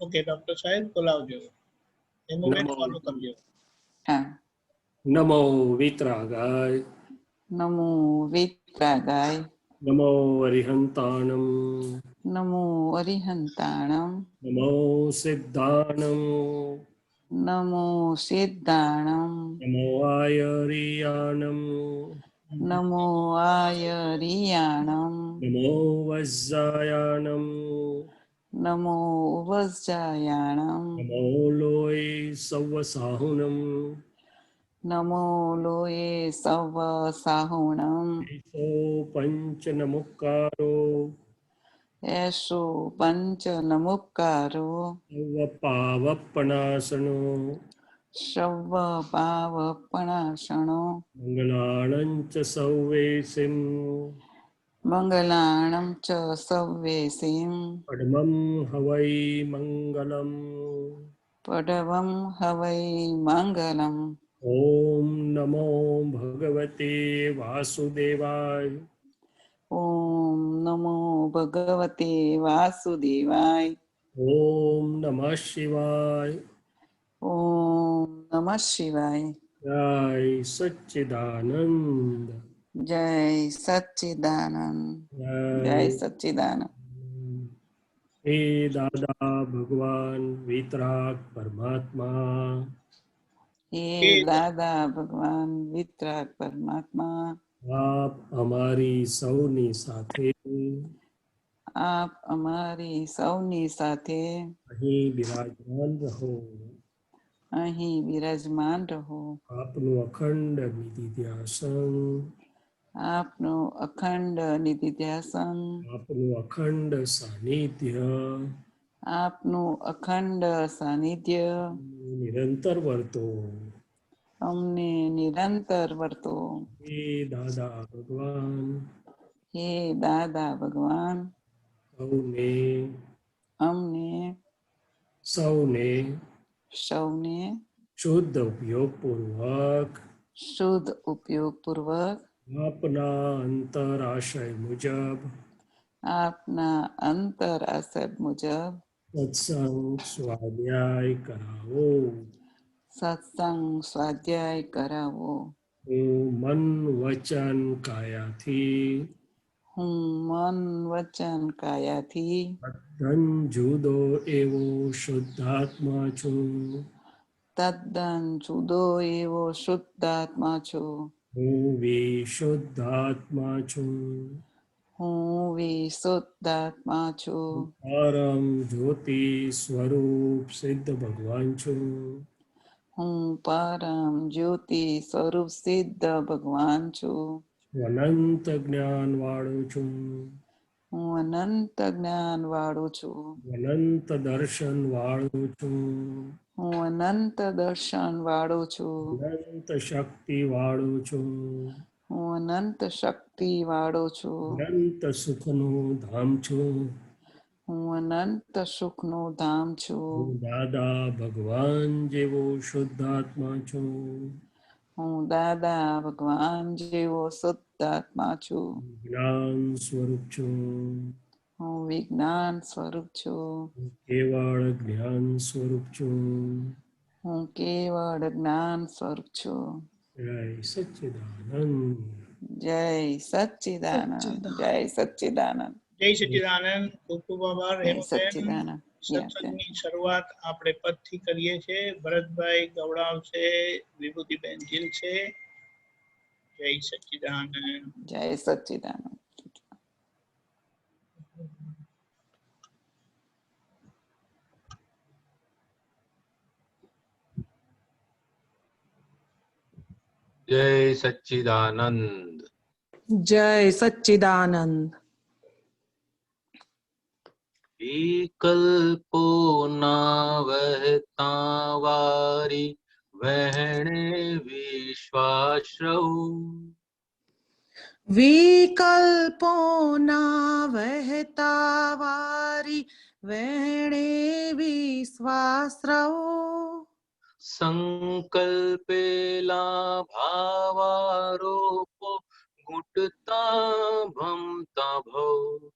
Okay doctor साहेब बोलावजो हेमोबेन नमो follow करजो हाँ नमो वीतरागाय नमो वित्रागाय नमो अरिहंताणं नमो अरिहंताणं नमो सिद्धाणं नमो सिद्धाणं नमो आयर्याणं नमो आयर्याणं नमो वज्रायाणं नमो वज्रायाणं नमो लोय सवसाहुनं नमो लोये सव साहुणं ईशो पंचनमुक्कारो एषो पंच नमुक्कारो सर्वपावपणासनो शव पावपणाशनो मंगलाणं च सौवेसिं मंगलाणं च सव्येसिं पद्मं हवै मंगलम् पडवं हवै मङ्गलम् ॐ नमो भगवते वासुदेवाय ॐ नमो भगवते वासुदेवाय ॐ नमः शिवाय ॐ नमः शिवाय जय सच्चिदानंद जय सच्चिदानंद जय सच्चिदानंद हे दादा भगवान वितराग परमात्मा हे हे दादा भगवान वितराग परमात्मा आप हमारी सौनी साथे આપ અમારી સૌની સાથે અહીં બિરાજમાન રહો અહીં વિરાજમાન રહો આપનું અખંડ નિધિધ્યાસન આપનું અખંડ નિધિધ્યાસન આપનું અખંડ સાનિધ્ય આપનું અખંડ સાનિધ્ય નિરંતર વર્તો અમને નિરંતર વર્તો હે દાદા ભગવાન હે દાદા ભગવાન અમને સૌને શુદ્ધ ઉપયોગપૂર્વક શુદ્ધ ઉપયોગપૂર્વક આપના અંતરાશય મુજબ આપના અંતર આશય મુજબ સત્સંગ સ્વાધ્યાય કરાવો સત્સંગ સ્વાધ્યાય કરાવો હું મન વચન કાયાથી હું મન વચન કાયાથી તદ્દન જુદો એવો શુદ્ધાત્મા છું તદ્દન જુદો એવો શુદ્ધાત્મા છું હું વિશુદ્ધાત્મા છું હું વિશુદ્ધાત્મા છું પરમ જ્યોતિ સ્વરૂપ સિદ્ધ ભગવાન છું હું પરમ જ્યોતિ સ્વરૂપ સિદ્ધ ભગવાન છું અનંત જ્ઞાન વાળો છું હું અનંત જ્ઞાન વાળું છું અનંત દર્શન વાળો છું હું અનંત દર્શન વાળું છું અનંત શક્તિ વાળો છું હું અનંત શક્તિ વાળો છું અનંત સુખનું ધામ છું હું અનંત સુખનું ધામ છું હું દાદા ભગવાન જેવો શુદ્ધાત્મા છું હું દાદા ભગવાન જેવો શુદ્ધાત્મા છું જ્ઞાન સ્વરૂપ છું હું વિજ્ઞાન સ્વરૂપ છું હું કેવળ જ્ઞાન સ્વરૂપ છું હું કેવળ જ્ઞાન સ્વરૂપ છું જય સચ્ચિદાનંદ જય સચ્ચિદાનંદ જય સચ્ચિદાનંદ જય સચ્ચિદાનંદ ખૂબ ખૂબ આભાર જય હેમુબેન સચ્ચિદાનંદ સત્સંગની શરૂઆત આપણે પદથી કરીએ છીએ ભરતભાઈ ગવડાવશે વિભૂતિબેન જીલ છે જય સચ્ચિદાનંદ જય સચ્ચિદાનંદ जय सच्चिदानंद जय सच्चिदानंद विकल्पो ना वहता वारी वहणे विश्वाश्रव विकल्पो ना वहता वारी वेणे विश्वास्रव संकल्पेला भावारोपो गुटता भमता भव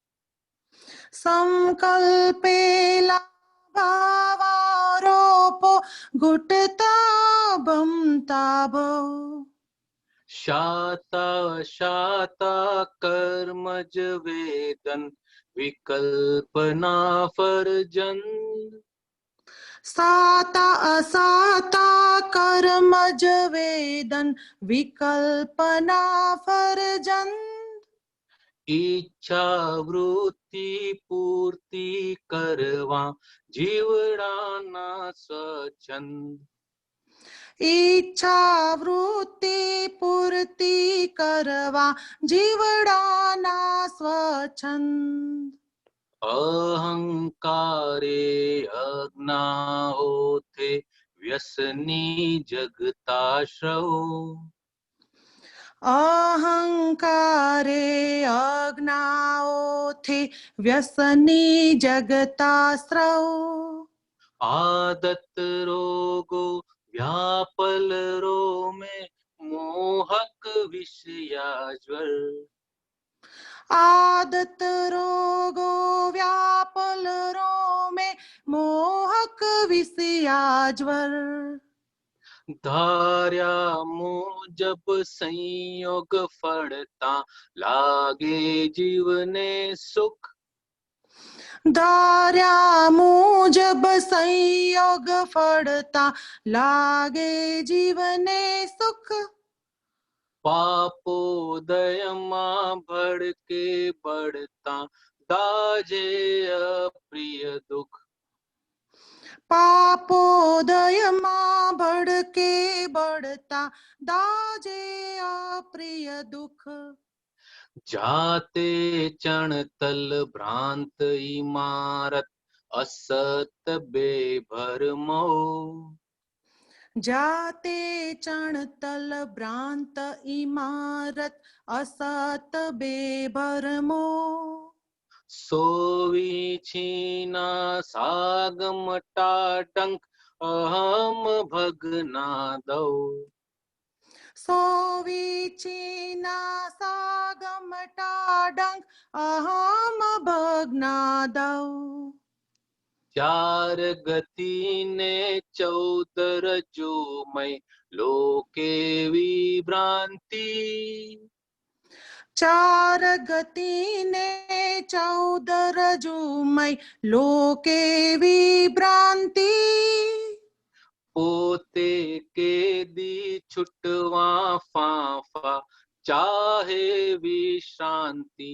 संकल्पेला घुटताभं ताभो शाता शाता कर्मज वेदन विकल्पना फर्जन साता असाता कर्मज वेदन विकल्पना फर्जन ઈચ્છા વૃત્તિ પૂર્તિ કરવા જીવડાના સ્વચ્છંદ ઈચ્છા વૃત્તિ પૂર્તિ કરવા જીવડાના સ્વચ્છંદ અહંકારે અજ્ઞાઓથે વ્યસની જગતાશ્રવ અહંકારે અજ્ઞાઓથી વ્યસની જગતાશ્રવ આદત રોગો વ્યાપલ રોમે મોહક વિષયાજ્વર આદત રોગો વ્યાપલ રોમે મોહક વિષયાજ્વર ધાર્યા મુજબ સંયોગ ફળતા લાગે જીવને સુખ ધાર્યા મુજબ સંયોગ ફળતા લાગે જીવને સુખ પાપોદયમાં ભડકે બળતા દાજે અપ્રિય દુઃખ પાપોદયમાં ભડકે બળતા દાજે અપ્રિય દુઃખ જાતે ચણતલ ભ્રાંત ઇમારત અસત બેભરમો જાતે ચણતલ ભ્રાંત ઇમારત અસત બેભરમો સોવી છીના સાગમટા ટંક અહમ ભગના દઉ સોવીચીના સાગમટાડંક અહમ ભગ્નાદૌ ચાર ગતિને ચૌદર જોમય લોકે વિભ્રાંતિ ચાર ગતિને ચૌદર જુમય લોકે વિભ્રાંતિ પોતે કેદી છૂટવા ફાંફા ચાહે વિશ્રાંતિ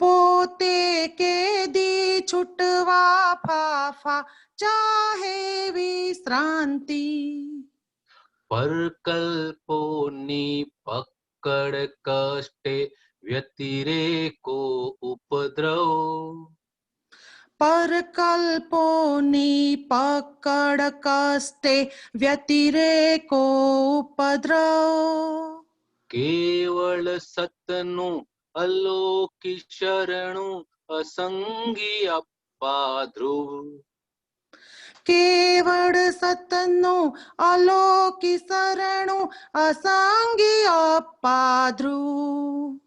પોતે કેદી છૂટવા ફાફા ચાહે વિશ્રાંતિ પરકલ્પોની પકડ કષ્ટે વ્યતિરેકો ઉપદ્રવ પરકલ્પોની પકડ કષ્ટે વ્યતિરેકો ઉપદ્રવ કેવળ સતનું અલોકી શરણું અસંગી અપ્પા ધ્રુવ કેવળ સતનું અલોકી શરણું અસંગી અપ્પા ધ્રુવ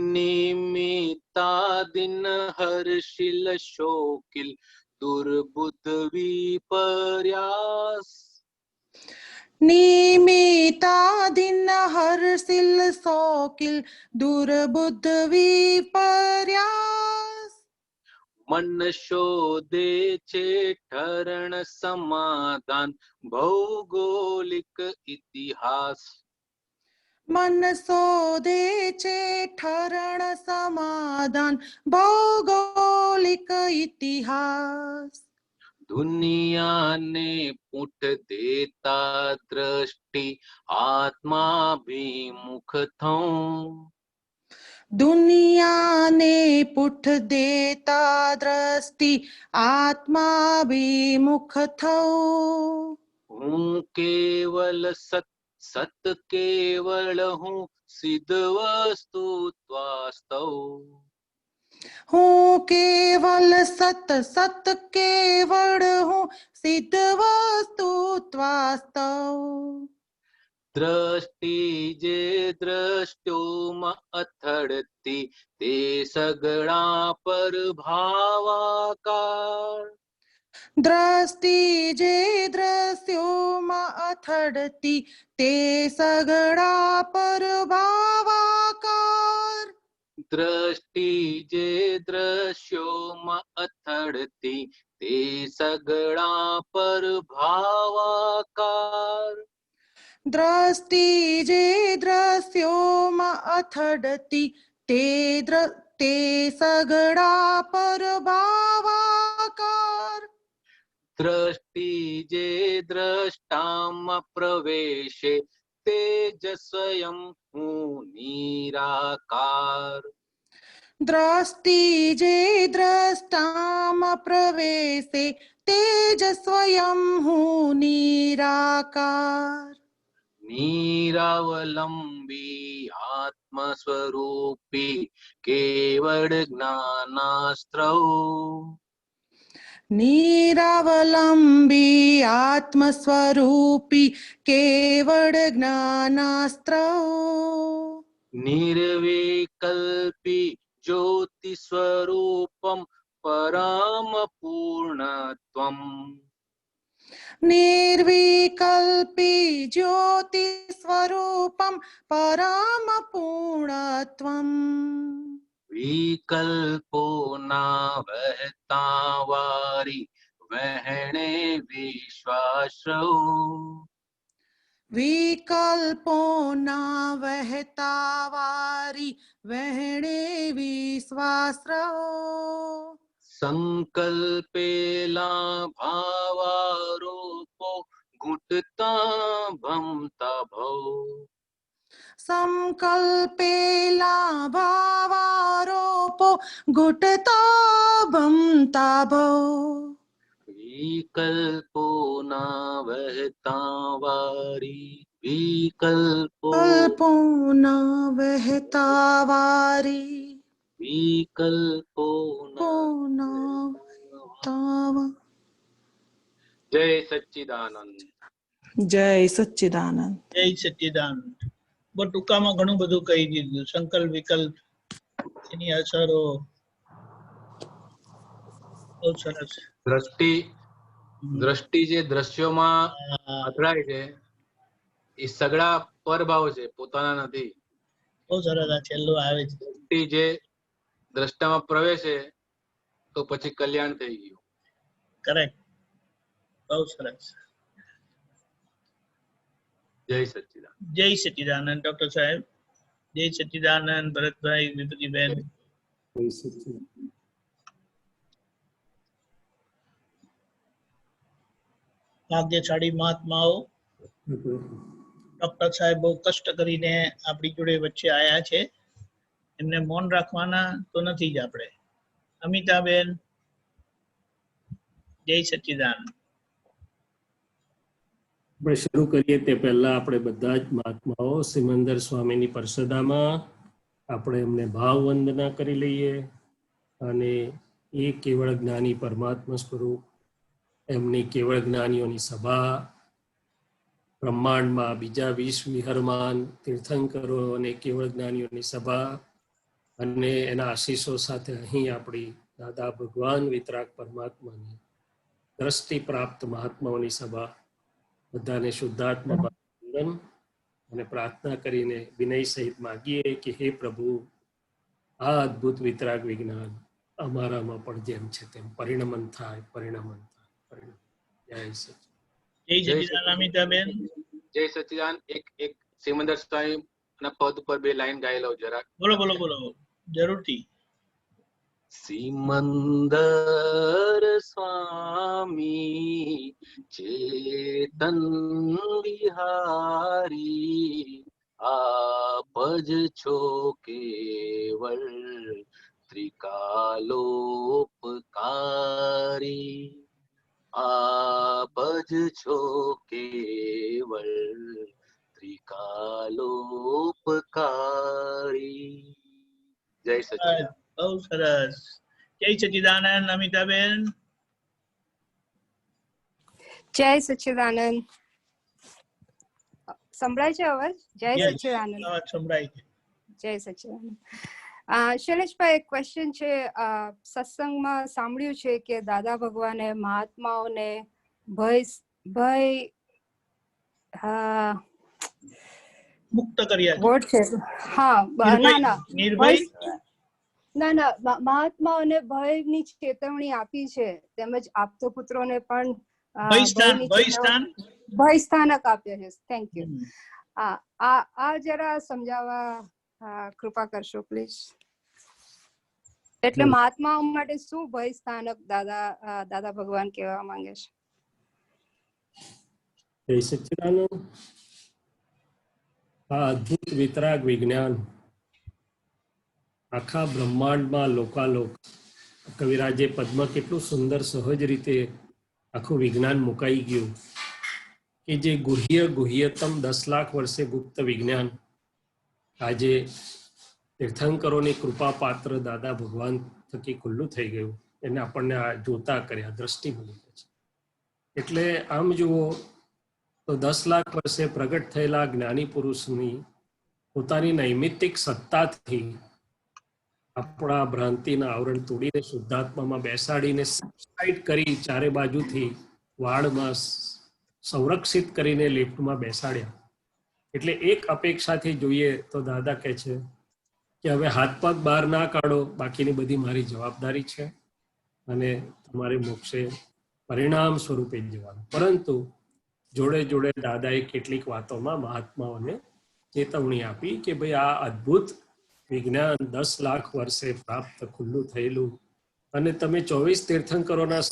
નિમિત્તા દિન હર્ષિલ શોકિલ દુર્બુદ્ધ વિપર્યાસ નિમિત્તાધીન હર્ષિલ શોકિલ દુર્બુદ્ધ વિપર્યાસ મન શોધે છે ઠરણ સમાધાન ભૌગોલિક ઇતિહાસ મન શોધે છે ઠરણ સમાધાન ભૌગોલિક ઇતિહાસ દુનિયાને પૂઠ દેતા દ્રષ્ટિ આત્માભિમુખ થઉં દુનિયાને પુઠ દેતા દ્રષ્ટિ આત્માભિમુખ થવું હું કેવલ સત સત કેવળ હું સિદ્ધ વસ્તુ વાસ્તવ હું કેવલ સત સત કેવળ હું સિદ્ધ વસ્તુ વાસ્તવ દ્રષ્ટિ જે દ્રષ્ટોમાં અથડતી તે સગળા પર ભાવાકાર દ્રષ્ટિ જે દ્રશ્યોમાં અથડતી તે સગડા પર ભાવાકાર. દ્રષ્ટિ જે દ્રશ્યોમાં અથડતી તે સગળા પર ભાવાકાર. દ્રષ્ટિ જે દ્રશ્યોમાં અથડતી તે સગડા પર ભાવાકાર. દ્રષ્ટિ જે દ્રષ્ટામાં પ્રવેશે તેજ સ્વયં હું નિરાકાર. દ્રષ્ટિ જે દ્રષ્ટામાં પ્રવેશે તેજ સ્વયં હું નિરાકાર. નિરાવલંબી આત્મ સ્વરૂપી કેવળ જ્ઞાનાસ્ત્રૌ. નિરાવલંબી આત્મ સ્વરૂપી કેવળ જ્ઞાનાસ્ત્ર. નિર્વિકલ્પી જ્યોતિ સ્વરૂપમ પરમ પૂર્ણત્વમ. નિર્વિકલ્પી જ્યોતિ સ્વરૂપમ પરમ પૂર્ણત્વમ. વિકલ્પો ના વહેતા વારી વહેણે વિશ્વાસૌ. વિકલ્પોના વહેતા વારી વહેણે વિશ્વાસ રહો. સંકલ્પેલા ભાવારૂપો ઘૂંટતા ભમતા ભવ. સંકલ્પેલા ભાવારોપો ઘૂંટતા ભમતા ભવ. વિકલ્પો ના વહેતા વારી વિકલ્પો. કલ્પોના વહેતા વારી વિકલ્પો પોના તાવ. જય સચ્ચિદાનંદ. જય સચ્ચિદાનંદ. જય સચ્ચિદાનંદ. બહુ ટૂંકામાં ઘણું બધું કહી દીધું. સંકલ્પ વિકલ્પ એની અસરો બહુ સરસ. દ્રષ્ટિ જે દ્રશ્યોમાં અથડાય છે એ સગળા પરભાવ છે, પોતાના નથી. બહુ સરસ. આ છેલ્લું આવે છે. દ્રષ્ટિ જે દ્રષ્ટામાં પ્રવેશે તો પછી કલ્યાણ થઈ ગયું. કરેક્ટ. બહુ સરસ. જય સચ્ચિદાનંદ. જય સચ્ચિદાનંદ ડોક્ટર સાહેબ. જય સચ્ચિદાનંદ ભરતભાઈ, વિભૂતિબેન. ભાગ્યશાળી મહાત્માઓ. ડોક્ટર સાહેબ બહુ કષ્ટ કરીને આપણી જોડે વચ્ચે આયા છે. એમને મૌન રાખવાના તો નથી જ આપણે. અમિતાબેન, જય સચ્ચિદાનંદ. આપણે શરૂ કરીએ તે પહેલા આપણે બધા જ મહાત્માઓ સિમંદર સ્વામીની પરસદામાં આપણે એમને ભાવ વંદના કરી લઈએ અને એ કેવળ જ્ઞાની પરમાત્મા સ્વરૂપ એમની કેવળ જ્ઞાનીઓની સભા બ્રહ્માંડમાં બીજા 20 વિહરમાન તીર્થંકરો અને કેવળ જ્ઞાનીઓની સભા અને એના આશીષો સાથે અહીં આપણી દાદા ભગવાન વિતરાગ પરમાત્માની દ્રષ્ટિ પ્રાપ્ત મહાત્માઓની સભા બધાને શુદ્ધાત્મા વંદન અને પ્રાર્થના કરીને વિનય સહિત માગીએ કે હે પ્રભુ, આ અદ્ભુત વિતરાગ વિજ્ઞાન અમારામાં પણ જેમ છે તેમ પરિણમન થાય. જય સચિદાનંદ. જય સચ્ચિદાનંદ. અમિતાબેન. જય સચ્ચિદાનંદ. એક સિમંદર સ્વામી ના પદ ઉપર 2 લાઈન ગાઈ લઉં જરાક. બોલો બોલો બોલો, જરૂરથી. સિમંદર સ્વામી ચેતન વિહારી આપ જ છો કેવળ ત્રિકાલોપકારી. આપ જ છો કેવળ ત્રિકાલોપકારી. જય સચ્ચિદાનંદ. બહુ સરસ. જય સચ્ચિદાનંદ. અમિતાબેન. જય સચ્ચિદાનંદ. સંભળાય છે અવાજ? જય Yes. સચ્ચિદાનંદ. અવાજ સંભળાય છે. જય સચ્ચિદાનંદ. શૈલેષભાઈ, એક ક્વેશ્ચન છે. સત્સંગમાં સાંભળ્યું છે કે દાદા ભગવાને મહાત્માઓને ભય મુક્ત કર્યા છે. વોટ છે? હા, નિર્ભય ના, મહાત્માઓને ભયની ચેતવણી આપી છે, તેમજ આપતો પુત્રોને પણ ભય સ્થાનક આપ્યા છે. Thank you. આ જરા સમજાવવા કૃપા કરશો પ્લીઝ. એટલે મહાત્માઓ માટે શું ભય સ્થાનક દાદા ભગવાન કહેવા માંગે છે? જય સચ્ચિદાનંદ. આ અદ્ભુત વિતરાગ વિજ્ઞાન આખા બ્રહ્માંડમાં લોકાલોક, કવિરાજે પદમાં કેટલું સુંદર સહજ રીતે આખું વિજ્ઞાન મુકાઈ ગયું કે જે ગુહ્યતમ 10 લાખ વર્ષે ગુપ્ત વિજ્ઞાન આજે તીર્થંકરોની કૃપા પાત્ર દાદા ભગવાન થકી ખુલ્લું થઈ ગયું. એને આપણને આ જોતા કર્યા, દ્રષ્ટિ મળી છે. એટલે આમ જુઓ તો 10 લાખ વર્ષે પ્રગટ થયેલા જ્ઞાની પુરુષની પોતાની નૈમિત્તિક સત્તાથી આપણા ભ્રાંતિના આવરણ તોડીને શુદ્ધાત્મામાં બેસાડીને સાઇડ કરી ચારે બાજુથી વાડમાં સંરક્ષિત કરીને લિફ્ટમાં બેસાડ્યા. એટલે એક અપેક્ષાથી જોઈએ તો દાદા કહે છે કે હવે હાથ પગ બહાર ના કાઢો, બાકીની બધી મારી જવાબદારી છે અને તમારે મોક્ષે પરિણામ સ્વરૂપે જવાનું. પરંતુ જોડે જોડે દાદાએ કેટલીક વાતોમાં મહાત્માઓને ચેતવણી આપી કે ભાઈ આ અદ્ભુત વિજ્ઞાન 10 લાખ વર્ષે પ્રાપ્ત ખુલ્લું થયેલું અને તમે 24 તીર્થંકરોના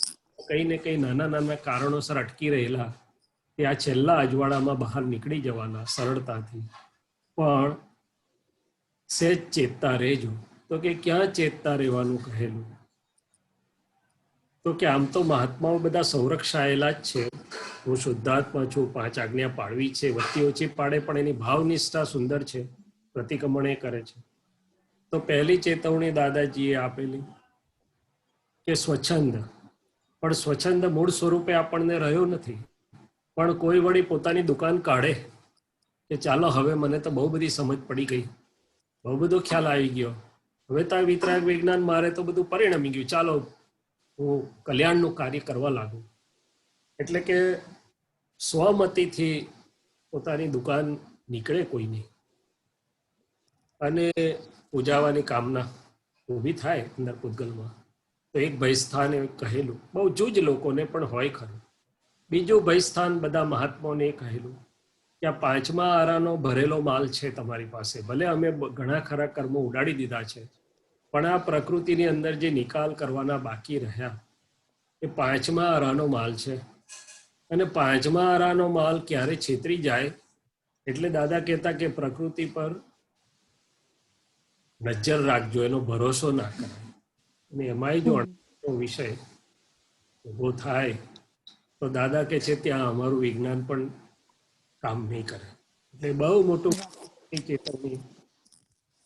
કઈ ને કઈ નાના નાના કારણોસર અટકી રહેલા તે આ છેલ્લા અજવાળામાં બહાર નીકળી જવાના સરળતાથી. પણ સહેજ ચેતતા રહેજો. તો કે ક્યાં ચેતતા રહેવાનું કહેલું? તો કે આમ તો મહાત્માઓ બધા સંરક્ષાયેલા જ છે. હું શુદ્ધાત્મા છું, 5 આજ્ઞા પાળવી છે, વચ્ચે ઓછી પાડે પણ એની ભાવનિષ્ઠા સુંદર છે, પ્રતિક્રમણ એ કરે છે. તો પહેલી ચેતવણી દાદાજીએ આપેલી કે સ્વચ્છંદ, પણ સ્વચ્છંદ મૂળ સ્વરૂપે આપણને રહ્યો નથી. પણ કોઈ વળી પોતાની દુકાન કાઢે કે ચાલો હવે મને તો બહુ બધી સમજ પડી ગઈ, બહુ બધો ખ્યાલ આવી ગયો, હવે તો આ વિતરાગ વિજ્ઞાન મારે તો બધું પરિણમી ગયું, ચાલો હું કલ્યાણનું કાર્ય કરવા લાગુ. એટલે કે સ્વમતીથી પોતાની દુકાન નીકળે કોઈ નહીં અને પૂજાવાની કામના ઊભી થાય અંદર પૂતગલમાં. તો એક ભયસ્થાન કહેલું બહુ જૂજ લોકોને પણ હોય ખરું. બીજું ભયસ્થાન બધા મહાત્માઓને કહેલું કે આ 5મા આરાનો ભરેલો માલ છે તમારી પાસે. ભલે અમે ઘણા ખરા કર્મો ઉડાડી દીધા છે, પણ આ પ્રકૃતિની અંદર જે નિકાલ કરવાના બાકી રહ્યા એ 5મા આરાનો માલ છે. અને 5મા આરાનો માલ ક્યારે છેતરી જાય એટલે દાદા કહેતા કે પ્રકૃતિ પર નજર રાખજો, એનો ભરોસો ના કરાય. અને એમાંય જો અણનો વિષય ઉભો થાય તો દાદા કે છે ત્યાં અમારું વિજ્ઞાન પણ કામ નહીં કરે. એટલે બહુ મોટું ચેતવણી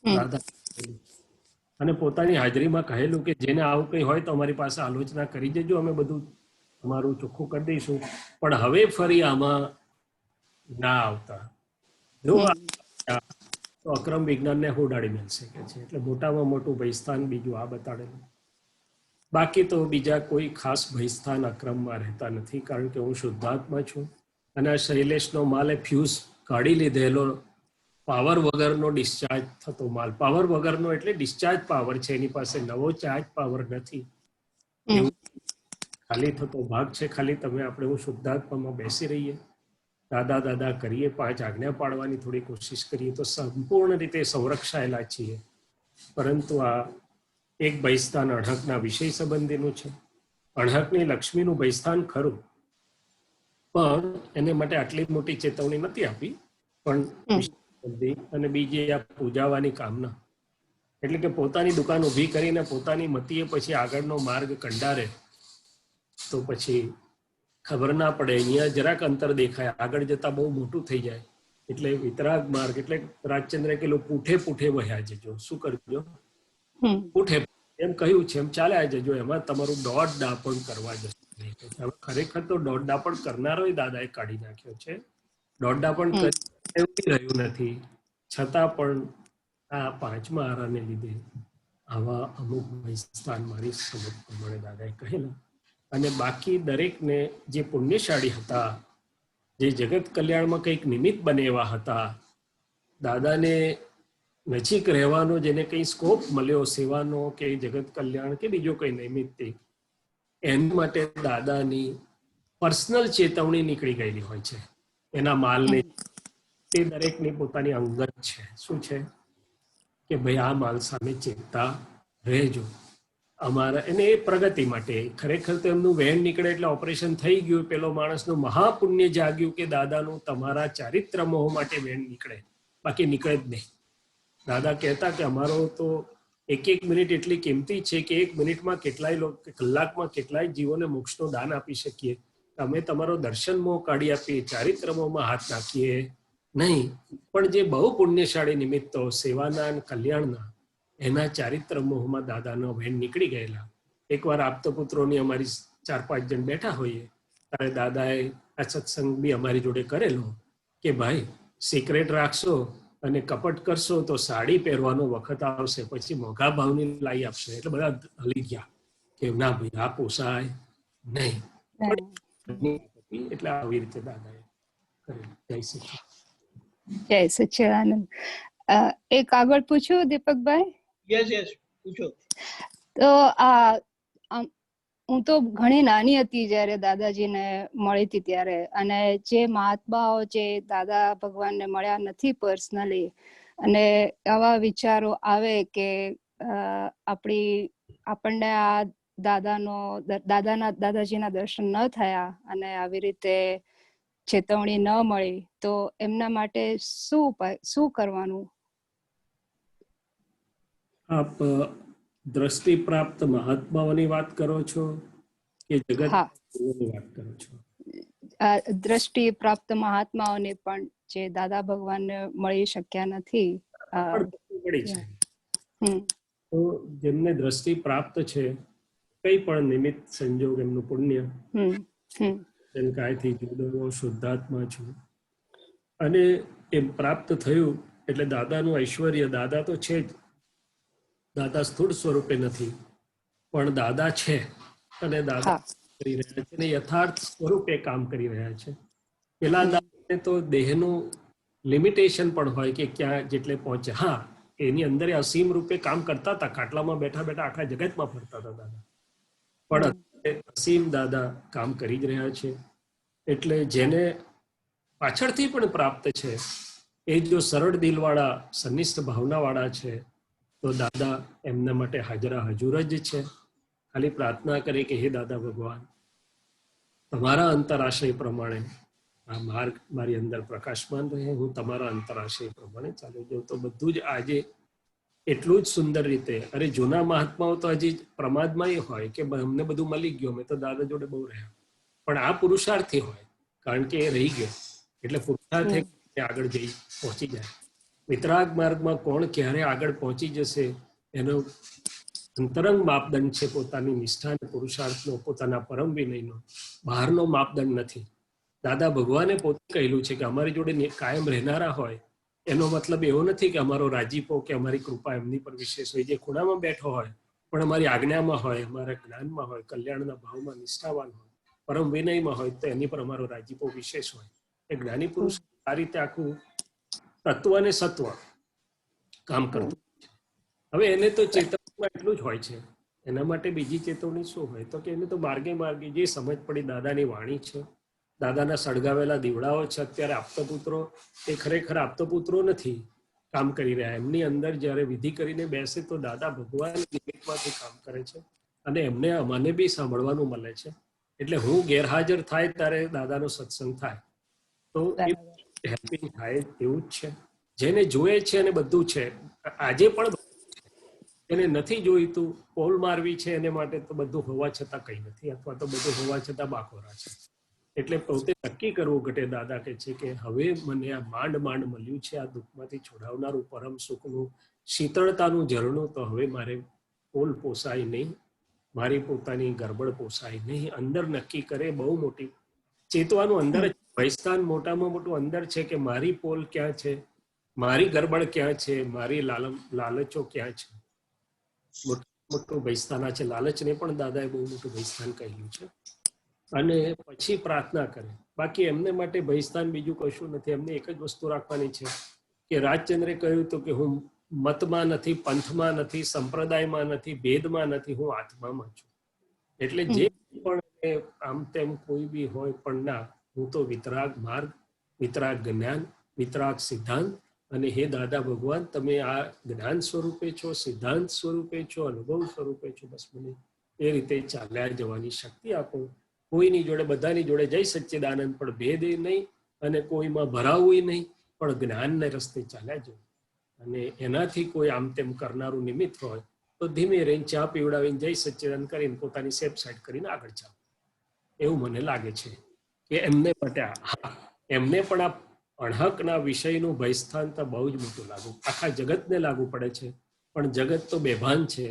દાદા. અને પોતાની હાજરીમાં કહેલું કે જેને આવું કંઈ હોય તો અમારી પાસે આલોચના કરી દેજો, અમે બધું અમારું ચોખ્ખું કરી દઈશું, પણ હવે ફરી આમાં ના આવતા. જો તો અક્રમ વિજ્ઞાનને ઉડાડી મેળશે કે છે. એટલે મોટામાં મોટું ભયસ્થાન બીજું આ બતાડેલું. બાકી તો બીજા કોઈ ખાસ ભયસ્થાન અક્રમમાં રહેતા નથી, કારણ કે હું શુદ્ધાત્મા છું અને આ શૈલેષનો માલ એ ફ્યુઝ કાઢી લીધેલો પાવર વગરનો ડિસ્ચાર્જ થતો માલ. પાવર વગરનો એટલે ડિસ્ચાર્જ પાવર છે, એની પાસે નવો ચાર્જ પાવર નથી. એવું ખાલી થતો ભાગ છે. ખાલી તમે આપણે હું શુદ્ધાત્મામાં બેસી રહીએ, દાદા દાદા કરીએ, 5 આજ્ઞા પાડવાની થોડી કોશિશ કરીએ તો સંપૂર્ણ રીતે સંરક્ષાયેલા છીએ. પરંતુ આ એક ભયસ્થાન અણહકના વિષય સંબંધીનું છે. અણહકની લક્ષ્મીનું ભયસ્થાન ખરું, પણ એને માટે આટલી મોટી ચેતવણી નથી આપી. પણ અને બીજી આ પૂજાવાની કામના, એટલે કે પોતાની દુકાન ઊભી કરીને પોતાની મતીએ પછી આગળનો માર્ગ કંડારે તો પછી ખબર ના પડે. અહીંયા જરાક અંતર દેખાય, આગળ જતા બહુ મોટું થઈ જાય. એટલે વિતરાગ માર્ગ એટલે રાજચંદ્ર કહેલું પૂઠે પૂઠે વહ્યા જજો. શું કરજો? પૂઠે એમ કહ્યું છે એમ ચાલ્યા જજો. એમાં તમારું દોડ દાપણ કરવા જશે. હવે ખરેખર તો દોડ દાપણ કરનારો દાદાએ કાઢી નાખ્યો છે. દોડ દાપણ એવું રહ્યું નથી, છતાં પણ આ પાંચમા આરાને લીધે આવા અમુક સ્થાન મારી સમજ પ્રમાણે દાદાએ કહેલા. અને બાકી દરેકને જે પુણ્યશાળી હતા, જે જગત કલ્યાણમાં કંઈક નિમિત્ત બને એવા હતા, દાદાને નજીક રહેવાનો જેને કંઈ સ્કોપ મળ્યો સેવાનો કે જગત કલ્યાણ કે બીજો કંઈ નિમિત્ત, એના માટે દાદાની પર્સનલ ચેતવણી નીકળી ગયેલી હોય છે. એના માલને તે દરેકની પોતાની અંગત છે. શું છે કે ભાઈ આ માલ સામે ચેતતા રહેજો. અમારા એને એ પ્રગતિ માટે ખરેખર તો એમનું વહેણ નીકળે એટલે ઓપરેશન થઈ ગયું, પેલો માણસનું મહાપુણ્ય જાગ્યું કે દાદાનું તમારા ચારિત્ર મોહ માટે વહેણ નીકળે, બાકી નીકળે જ નહીં. દાદા કહેતા કે અમારો તો એક મિનિટ એટલી કિંમતી છે કે એક મિનિટમાં કેટલાય લોકો, કલાકમાં કેટલાય જીવોને મોક્ષનું દાન આપી શકીએ. અમે તમારો દર્શન મોહ કાઢી આપીએ, ચારિત્ર મોહમાં હાથ નાખીએ નહીં. પણ જે બહુ પુણ્યશાળી નિમિત્તો સેવાના અને કલ્યાણના, એના ચારિત્ર મોહમાં દાદાનો વહેણ નીકળી ગયેલા. એકવાર આપતો પુત્રોની અમારી 4-5 જણ બેઠા હોઈએ ત્યારે દાદાએ આ સત્સંગ બી અમારી જોડે કરેલો કે ભાઈ સિક્રેટ રાખશો અને કપટ કરશો તો સાડી પહેરવાનો વખત આવશે, પછી મોંઘા ભાવની લાવી આપશે. એટલે બધા હલી ગયા કે ના ભાઈ આ પોસાય નહીં. એટલે આવી રીતે દાદાએ કરેલું. જય શ્રી જય સચ્ચિદાનંદ. એક આગળ પૂછું દીપકભાઈ? યસ પૂછો. તો હું તો ઘણી નાની હતી જ્યારે દાદાજીને મળી હતી ત્યારે, અને જે મહાત્માઓ જે દાદા ભગવાનને મળ્યા નથી પર્સનલી, અને આવા વિચારો આવે કે આપણને આ દાદાજીના દર્શન ન થયા અને આવી રીતે ચેતવણી ન મળી, તો એમના માટે શું કરવાનું? આપ દ્રષ્ટિ પ્રાપ્ત મહાત્માઓની વાત કરો છો કે જગત ની વાત કરો છો? દ્રષ્ટિ પ્રાપ્ત મહાત્માઓને પણ જે દાદા ભગવાનને મળી શક્યા નથી. તો જેમને દ્રષ્ટિ પ્રાપ્ત છે, કઈ પણ નિમિત્ત સંજોગ એમનું પુણ્ય, કાયથી જુદો શુદ્ધાત્મા છું અને એમ પ્રાપ્ત થયું એટલે દાદાનું ઐશ્વર્ય. દાદા તો છે જ, દાદા સ્થૂળ સ્વરૂપે નથી, પણ દાદા છે અને દાદા કરી રહ્યા છે અને યથાર્થ સ્વરૂપે કામ કરી રહ્યા છે. પેલા દાદાને તો દેહનું લિમિટેશન પણ હોય કે ક્યાં જેટલે પહોંચે. હા, એની અંદર અસીમ રૂપે કામ કરતા હતા, ખાટલામાં બેઠા બેઠા આખા જગતમાં ફરતા હતા દાદા, પણ અસીમ દાદા કામ કરી જ રહ્યા છે. એટલે જેને પાછળથી પણ પ્રાપ્ત છે એ જો સરળ દિલવાળા, સનિષ્ઠ ભાવનાવાળા છે, તો દાદા એમના માટે હાજરા હજુર જ છે. ખાલી પ્રાર્થના કરે કે હે દાદા ભગવાન, તમારા અંતરાશય પ્રમાણે આ માર્ગ મારી અંદર પ્રકાશમાન રહે, હું તમારા અંતરાશય પ્રમાણે ચાલુ જાઉં. તો બધું જ આજે એટલું જ સુંદર રીતે. અરે જૂના મહાત્માઓ તો હજી પ્રમાદમાં હોય કે અમને બધું મળી ગયું, અમે તો દાદા જોડે બહુ રહ્યા. પણ આ પુરુષાર્થી હોય, કારણ કે એ રહી ગયો એટલે પુરુષાર્થ આગળ જઈ પહોંચી જાય. વિતરાગ માર્ગમાં કોણ ક્યારે આગળ પહોંચી જશે એનો અંતરંગ માપદંડ છે પોતાની નિષ્ઠા અને પુરુષાર્થનો, પોતાના પરમ વિનયનો. બહારનો માપદંડ નથી. દાદા ભગવાને પોતે કહેલું છે કે અમારી જોડે કાયમ રહેનારા હોય એનો મતલબ એવો નથી કે અમારો રાજીપો કે અમારી કૃપા એમની પર વિશેષ હોય. જે ખૂણામાં બેઠો હોય પણ અમારી આજ્ઞામાં હોય, અમારા જ્ઞાનમાં હોય, કલ્યાણના ભાવમાં નિષ્ઠાવાન હોય, પરમ વિનયમાં હોય, તો એની પર અમારો રાજીપો વિશેષ હોય. એ જ્ઞાની પુરુષ આ રીતે આખું તત્વ અને સત્વ કામ કરતું. હવે એને તો ચેતવણીમાં એટલું જ હોય છે, એના માટે બીજી ચેતવણી શું હોય? તો કે એને તો માર્ગે માર્ગે જે સમજ પડી દાદાની વાણી છે, દાદાના સળગાવેલા દીવડાઓ છે. અત્યારે આપતપુત્રો એ ખરેખર આપતપુત્રો નથી કામ કરી રહ્યા. એમની અંદર જ્યારે વિધિ કરીને બેસે તો દાદા ભગવાન નિમિત્તમાંથી કામ કરે છે અને એમને મને બી સાંભળવાનું મળે છે. એટલે હું ગેરહાજર થાય ત્યારે દાદાનો સત્સંગ થાય તો એ હેલ્પિંગ થાય એવું જ છે. જેને જોઈએ છે અને બધું છે, આજે પણ એને નથી જોઈતું, પોલ મારવી છે એને માટે તો બધું હોવા છતાં કંઈ નથી, અથવા તો બધું હોવા છતાં બાકોરા છે. એટલે પોતે નક્કી કરવું ઘટે. દાદા કહે છે કે હવે મને આ માંડ માંડ મળ્યું છે, આ દુઃખમાંથી છોડાવનારું પરમ સુખનું શીતળતાનું ઝરણું, તો હવે મારે પોલ પોસાય નહીં, મારી પોતાની ગરબડ પોસાય નહીં. અંદર નક્કી કરે, બહુ મોટી ચેતવાનું અંદર જ ભયસ્થાન મોટામાં મોટું અંદર છે કે મારી પોલ ક્યાં છે, મારી ગરબડ ક્યાં છે, મારી લાલચો ક્યાં છે. મોટું ભયસ્થાન છે. લાલચને પણ દાદાએ બહુ મોટું ભયસ્થાન કહ્યું છે. અને પછી પ્રાર્થના કરે. બાકી એમને માટે ભયસ્થાન બીજું કશું નથી. એમને એક જ વસ્તુ રાખવાની છે કે રાજચંદ્રે કહ્યું હતું કે હું મતમાં નથી, પંથમાં નથી, સંપ્રદાયમાં નથી, ભેદમાં નથી, હું આત્મામાં છું. એટલે જે પણ આમ તેમ કોઈ બી હોય પણ ના, હું તો વિતરાગ માર્ગ, વિતરાગ જ્ઞાન, વિતરાગ સિદ્ધાંત, અને હે દાદા ભગવાન તમે આ જ્ઞાન સ્વરૂપે છો, સિદ્ધાંત સ્વરૂપે છો, અનુભવ સ્વરૂપે છો. બસ મને એ રીતે ચાલ્યા જવાની શક્તિ આપો. કોઈની જોડે, બધાની જોડે જય સચ્ચિદાનંદ, પણ ભેદ નહીં અને કોઈમાં ભરાવું નહીં, પણ જ્ઞાનને રસ્તે ચાલ્યા જવું. અને એનાથી કોઈ આમ તેમ કરનારું નિમિત્ત હોય તો ધીમે રહીને ચા પીવડાવીને જય સચ્ચિદાનંદ કરીને પોતાની સેફ સાઈડ કરીને આગળ ચાલો. એવું મને લાગે છે કે એમને માટે એમને પણ આ અણહકના વિષયનું ભયસ્થાન તો બહુ જ મોટું લાગુ, આખા જગતને લાગુ પડે છે. પણ જગત તો બેભાન છે,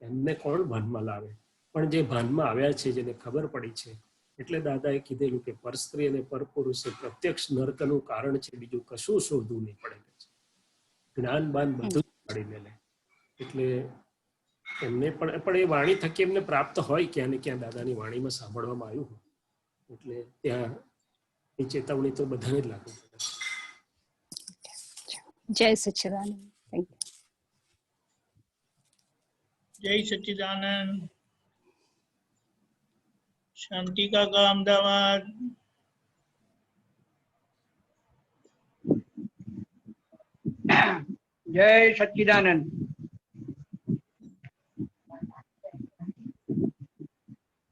એમને કોણ ભાનમાં લાવે? પણ જે ભાનમાં આવ્યા છે, જેને ખબર પડી છે, એટલે દાદાએ કીધેલું કે પરસ્ત્રી અને પરપુરુષ એ પ્રત્યક્ષ નર્કનું કારણ છે, બીજું કશું શોધવું નહીં પડે. જ્ઞાન બાન બધું પાડીને લે. એટલે એમને પણ એ વાણી થકી એમને પ્રાપ્ત હોય ક્યાં ને ક્યાં દાદાની વાણીમાં સાંભળવામાં આવ્યું હોય. એટલે ત્યાં એ ચેતવણી તો બધાને જ લાગુ પડે. જય સચ્ચિદાનંદ. જય સચ્ચિદાનંદ. શાંતિ કાકા અમદાવાદ. જય સચ્ચિદાનંદ.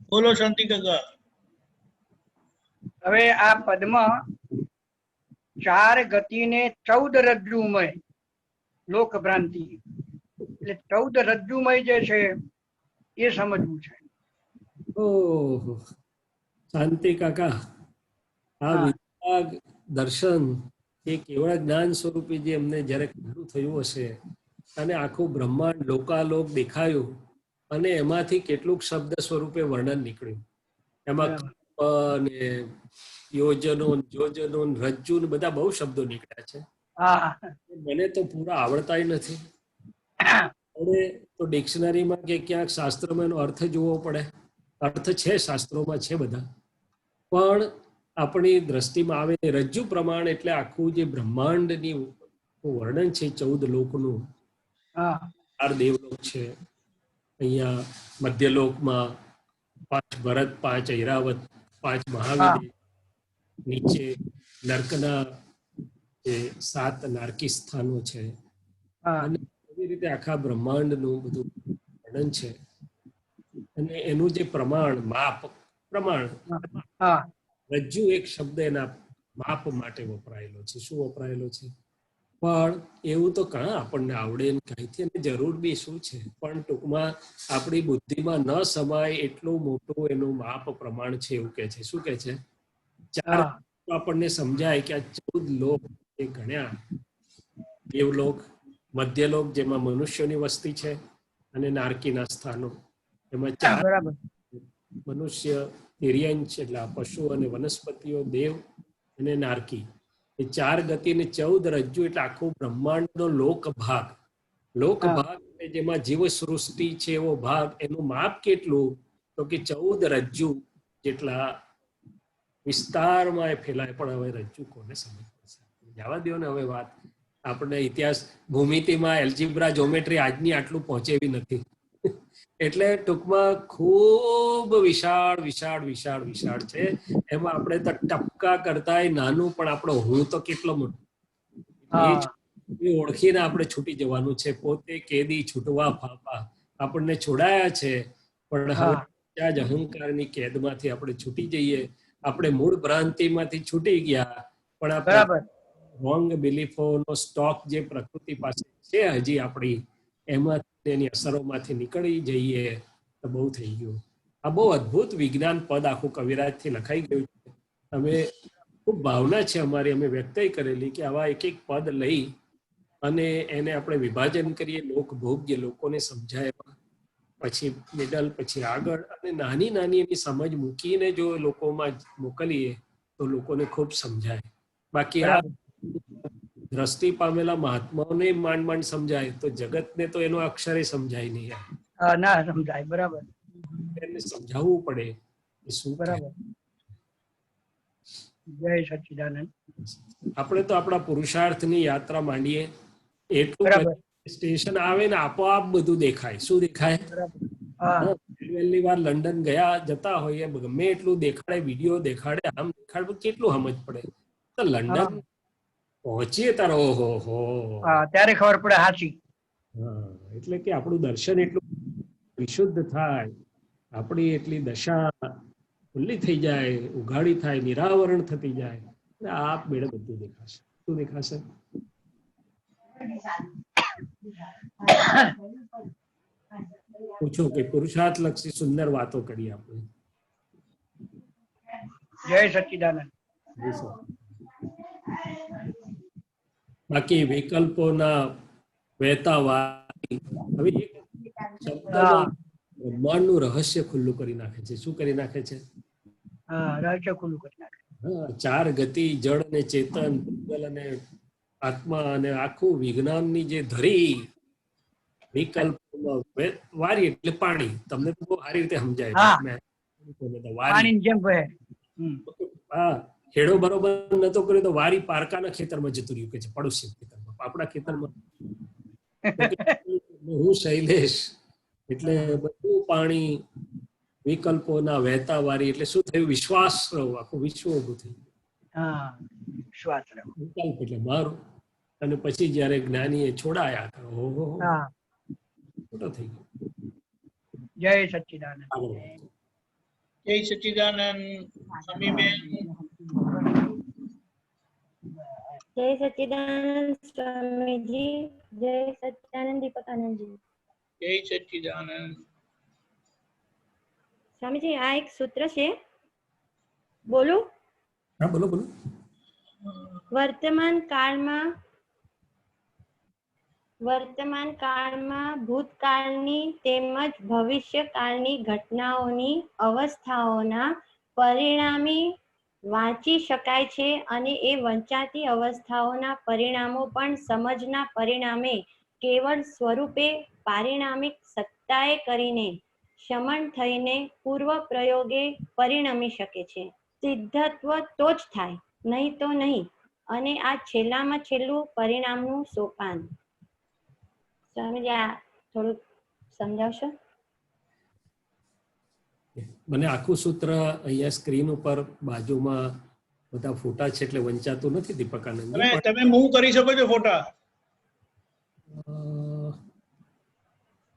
બોલો શાંતિ કાકા. હવે આ પદમાં 4 ગતિને 14 રજ્જુમય લોક ભ્રાંતિ, એટલે 14 રજ્જુમય જે છે એ સમજવું છે. ઓહો, શાંતિ કાકા, આ વિતરાગ દર્શન એ કેવળ જ્ઞાન સ્વરૂપે જે એમને જયારે ખરું થયું હશે અને આખું બ્રહ્માંડ લોકાલોક દેખાયું અને એમાંથી કેટલુંક શબ્દ સ્વરૂપે વર્ણન નીકળ્યું. એમાં ને યોજનો, જોજનો, રજ્જુ બધા બહુ શબ્દો નીકળ્યા છે. મને તો પૂરા આવડતા નથી. હવે તો ડિક્શનરીમાં કે ક્યાંક શાસ્ત્રમાં એનો અર્થ જોવો પડે. અર્થ છે, શાસ્ત્રોમાં છે બધા, પણ આપણી દ્રષ્ટિમાં આવે રજ્જુ પ્રમાણ એટલે આખું જે બ્રહ્માંડની વર્ણન છે 14 લોકનું. 4 દેવલોક છે, અહીંયા મધ્યલોકમાં 5 ભરત, 5 ઐરાવત, 5 મહાવીર, નીચે નર્કના જે 7 નારકી સ્થાનો છે, અને એવી રીતે આખા બ્રહ્માંડનું બધું વર્ણન છે. અને એનું જે પ્રમાણ, માપ, પ્રમાણ, રજ્જુ એક શબ્દ એના માપ માટે વપરાયેલો છે. શું વપરાયેલો છે? પણ એવું તો કાં આપણને આવડે કઈથી, અને જરૂર બી શું છે? પણ ટૂંકમાં આપણી બુદ્ધિમાં ન સમાય એટલું મોટું એનું માપ પ્રમાણ છે. એવું કે છે. શું કે છે? 4 આપણને સમજાય કે આ 14 લોક એ ગણ્યા. દેવલોક, મધ્યલોક જેમાં મનુષ્યોની વસ્તી છે, અને નારકીના સ્થાનો એમાં 4 મનુષ્ય, તિર્યંચ એટલે પશુ અને વનસ્પતિઓ, દેવ અને નારકી. એ 4 ગતિ ને 14 રજ્જુ એટલે આખું બ્રહ્માંડનો લોક ભાગ. લોક ભાગ જેમાં જીવ સૃષ્ટિ છે એવો ભાગ. એનું માપ કેટલું? તો કે 14 રજ્જુ જેટલા વિસ્તારમાં એ ફેલાય. પણ હવે રજ્જુ કોને સમજ પડશે? જવા દો ને હવે વાત. આપણે ઇતિહાસ, ભૂમિતિમાં એલ્જીબ્રા, જ્યોમેટ્રી આજની આટલું પહોંચેવી નથી. એટલે ટૂંકમાં ખૂબ વિશાળ વિશાળ વિશાળ વિશાળ છે. એમાં આપણે તો ટપકા કરતા નાનું, પણ આપણો હું તો કેટલો મોટો એ ઓળખીને આપણે છૂટી જવાનું છે. પોતે કેદી છૂટવા ફાફા. આપણને છોડાયા છે, પણ હવે ત્યાં જ અહંકારની કેદમાંથી આપણે છૂટી જઈએ. આપણે મૂળ ભ્રાંતિમાંથી છૂટી ગયા, પણ આપણે રોંગ બિલીફોનો સ્ટોક જે પ્રકૃતિ પાસે છે હજી આપણી, એમાં એની અસરોમાંથી નીકળી જઈએ તો બહુ થઈ ગયું. આ બહુ અદ્ભુત વિજ્ઞાન પદ આખું કવિરાજથી લખાઈ ગયું છે. અમે ખૂબ ભાવના છે અમારી, અમે વ્યક્ત કરેલી કે આવા એક એક પદ લઈ અને એને આપણે વિભાજન કરીએ, લોકભોગ્ય, લોકોને સમજાય, પછી મિડલ, પછી આગળ, અને નાની નાની એની સમજ મૂકીને જો લોકોમાં મોકલીએ તો લોકોને ખૂબ સમજાય. બાકી આ દ્રષ્ટિ પામેલા મહાત્માઓને માંડ માંડ સમજાય તો જગતને તો એનો અક્ષરે સમજાય નહીં. ના સમજાય. બરાબર એને સમજાવવું પડે કે શું બરાબર. જય સચ્ચિદાનંદ. આપણે તો આપણા પુરુષાર્થની યાત્રા માંડીએ એટલું બરાબર સ્ટેશન આવે ને આપોઆપ બધું દેખાય. શું દેખાય? બરાબર. હા પહેલી વાર લંડન જતા હોઈએ, ગમે એટલું દેખાડે, વિડીયો દેખાડે, આમ દેખાડે, કેટલું સમજ પડે. તો લંડન પહોંચીએ તારો ઓહો હો, ત્યારે ખબર પડે સાચી. એટલે કે આપણું દર્શન એટલું વિશુદ્ધ થાય, આપણી એટલી દશા ખુલ્લી થઈ જાય, ઉઘાડી થાય, નિરાવરણ થતી જાય, આપ મેળે બધું દેખાશે. શું દેખાશે? પૂછો કે પુરુષાર્થ લક્ષી સુંદર વાતો કરી આપણે. જય સચ્ચિદાનંદ. બાકી વિકલ્પોના વહેતા વારી હવે એક શબ્દમાં બ્રહ્માંડનું રહસ્ય ખુલ્લું કરી નાખે છે. શું કરી નાખે છે? રહસ્ય ખુલ્લું કરી નાખે. ચાર ગતિ, જળ અને ચેતન, ભૂગલ અને આત્મા અને આખું વિજ્ઞાનની જે ધરી વિકલ્પોમાં વારી એટલે પાણી. તમને તો બહુ સારી રીતે સમજાય. પાણીની જેમ કહે. હા, ખેડો બરોબર નતો કર્યો તો વારી પારકાના ખેતરમાં જતું રહ્યું કે છે, પડોશી ખેતરમાં, આપણા ખેતરમાં. હું શૈલેષ એટલે બધું પાણી, વિકલ્પોના વહેતા વારી એટલે શું થયું? વિશ્વાસ રહો, આખું વિશ્વ ઉભું થયું. વિશ્વાસ રહો. વિકલ્પ એટલે મારું. અને પછી જયારે જ્ઞાનીએ છોડાયા તો ઓહો ખોટો થઈ ગયો. જય સચ્ચિદાનંદ. જય સચ્ચિદાનંદ. સ્વામીબેન. જય સચ્ચિદાનંદ સ્વામીજી. જય સચ્ચિદાનંદ દીપકાનંદજી. જય સચ્ચિદાનંદ. સ્વામીજી, આ એક સૂત્ર છે, બોલું? હા, બોલો બોલો. વર્તમાન કાળમાં ભૂતકાળની તેમજ ભવિષ્યકાળની ઘટનાઓની અવસ્થાઓના પરિણામી વાંચી શકાય છે અને એ વંચાતી અવસ્થાઓના પરિણામો પણ સમજના પરિણામે કેવળ સ્વરૂપે પારિણામિક સત્તાએ કરીને શમન થઈને પૂર્વ પ્રયોગે પરિણમી શકે છે. સિદ્ધત્વ તો જ થાય, નહીં તો નહીં. અને આ છેલ્લામાં છેલ્લું પરિણામનું સોપાન. સ્વામીજી, આ થોડુંક સમજાવશો? મને આખું સૂત્ર અહીંયા સ્ક્રીન ઉપર બાજુમાં બધા ફોટા છે એટલે વંચાતું નથી દીપકાનંદ. તમે મૂવ કરી શકો છો ફોટા.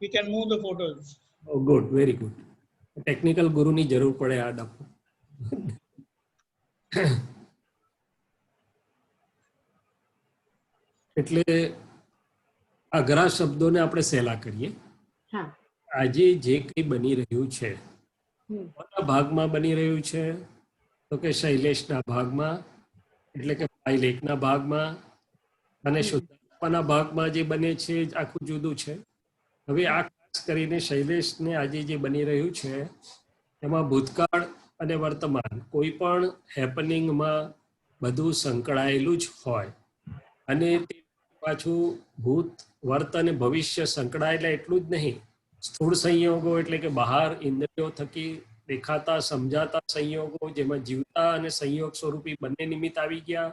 You can move the photos. Oh, good, very good. Technical ગુરુની જરૂર પડે આ ડફો. એટલે અઘરા શબ્દોને આપણે સહેલા કરીએ. આજે જે કંઈ બની રહ્યું છે, કોના ભાગમાં બની રહ્યું છે? તો કે શૈલેષના ભાગમાં, એટલે કે ફાઇલ 1 ના ભાગમાં, અને શુદ્ધાત્માના ભાગમાં જે બને છે આખું જુદું છે. હવે આ ખાસ કરીને શૈલેષને આજે જે બની રહ્યું છે એમાં ભૂતકાળ અને વર્તમાન કોઈ પણ હેપનિંગમાં બધું સંકળાયેલું જ હોય. અને તે પાછું ભૂત, વર્ત અને ભવિષ્ય સંકળાયેલા એટલું જ નહીં, સ્થૂળ સંયોગો એટલે કે બહાર ઇન્દ્રિયો થકી દેખાતા સમજાતા સંયોગો, જેમાં જીવતા અને સંયોગ સ્વરૂપી બંને નિમિત્ત આવી ગયા.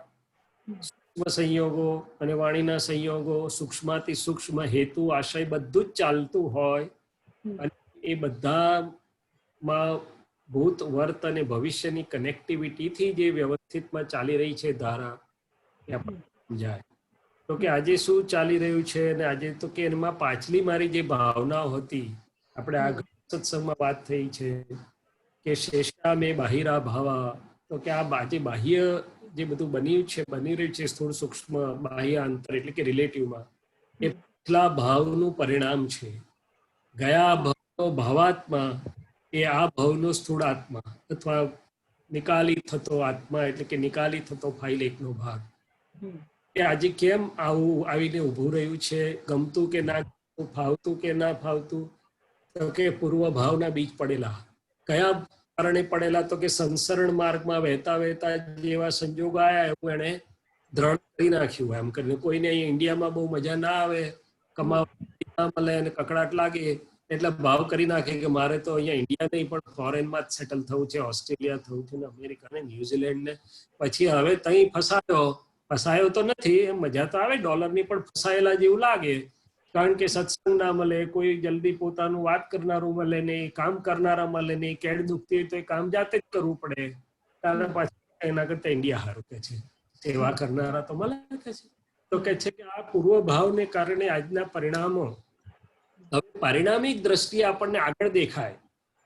સૂક્ષ્મ સંયોગો અને વાણીના સંયોગો, સૂક્ષ્માતિ સૂક્ષ્મ હેતુ આશય બધું જ ચાલતું હોય. અને એ બધામાં ભૂત, વર્ત અને ભવિષ્યની કનેક્ટિવિટીથી જે વ્યવસ્થિતમાં ચાલી રહી છે ધારા, એ આપણે સમજાય. તો કે આજે શું ચાલી રહ્યું છે, અને આજે તો કે એમાં પાછલી મારી જે ભાવનાઓ હતી, આપણે આ સત્સંગમાં વાત થઈ છે કે શેષા મેં બાહિરા ભાવા. તો કે આ આજે બાહ્ય જે બધું બની રહ્યું છે સ્થૂળ સૂક્ષ્મ બાહ્ય અંતર એટલે કે રિલેટિવમાં, એ પાછલા ભાવનું પરિણામ છે. ગયા ભાવનો ભાવાત્મા એ આ ભાવનો સ્થૂળ આત્મા અથવા નિકાલી થતો આત્મા એટલે કે નિકાલી થતો ફાઇલ 1 નો ભાગ. કે આજે કેમ આવીને ઊભું રહ્યું છે, ગમતું કે ના ગમતું, ફાવતું કે ના ફાવતું? તો કે પૂર્વ ભાવના બીજ પડેલા. કયા કારણે પડેલા? તો કે સંસરણ માર્ગમાં વહેતા વહેતા જેવા સંજોગો આવ્યા એવું એને દ્રઢ કરી નાખ્યું એમ કરીને. કોઈને અહીં ઇન્ડિયામાં બહુ મજા ના આવે, કમાવા ના મળે અને કકડાટ લાગે એટલે ભાવ કરી નાખે કે મારે તો અહીંયા ઇન્ડિયા નહીં પણ ફોરેનમાં જ સેટલ થવું છે, ઓસ્ટ્રેલિયા થવું છે, અમેરિકા ને ન્યુઝીલેન્ડ ને. પછી હવે ત્યાં ફસાયો તો નથી, મજા તો આવે ડોલરની, પણ ફસાયેલા જેવું લાગે. કારણ કે સત્સંગ ના મળે, કોઈ જલ્દી પોતાનું વાત કરનારું મળે નહીં, કામ કરનારા મળે નહીં, કેડ દુખતી હોય તો એ કામ જાતે જ કરવું પડે. તારા પાછળ એના કરતા ઇન્ડિયા સારું કે છે, સેવા કરનારા તો મળે કે છે. તો કે છે કે આ પૂર્વ ભાવને કારણે આજના પરિણામો, હવે પરિણામિક દ્રષ્ટિએ આપણને આગળ દેખાય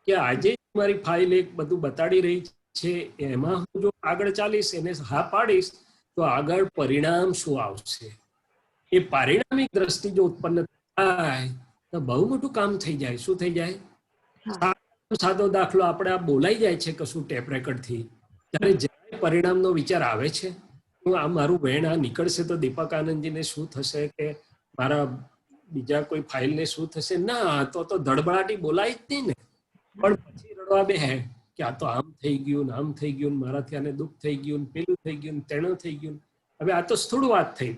કે આજે મારી ફાઇલ એક બધું બતાડી રહી છે, એમાં હું જો આગળ ચાલીશ, એને હા પાડીશ તો આગળ પરિણામ શું આવશે. એ પારિણામિક દ્રષ્ટિ જો ઉત્પન્ન થાય તો બહુ મોટું કામ થઈ જાય. શું થઈ જાય? સાદો દાખલો, આપણે આ બોલાઈ જાય છે કશું ટેપ રેકર્ડથી, ત્યારે જ્યારે પરિણામનો વિચાર આવે છે, આ મારું વેણ આ નીકળશે તો દીપક આનંદજીને શું થશે, કે મારા બીજા કોઈ ફાઇલને શું થશે, ના તો ધડબડાટી બોલાય જ નહીં ને. પણ પછી રડવા બેહે કે આ તો આમ થઈ ગયું, આમ થઈ ગયું, મારાથી આને દુઃખ થઈ ગયું, પેલું થઈ ગયું, તેણું થઈ ગયું. હવે આ તો સ્થૂળ વાત થઈ.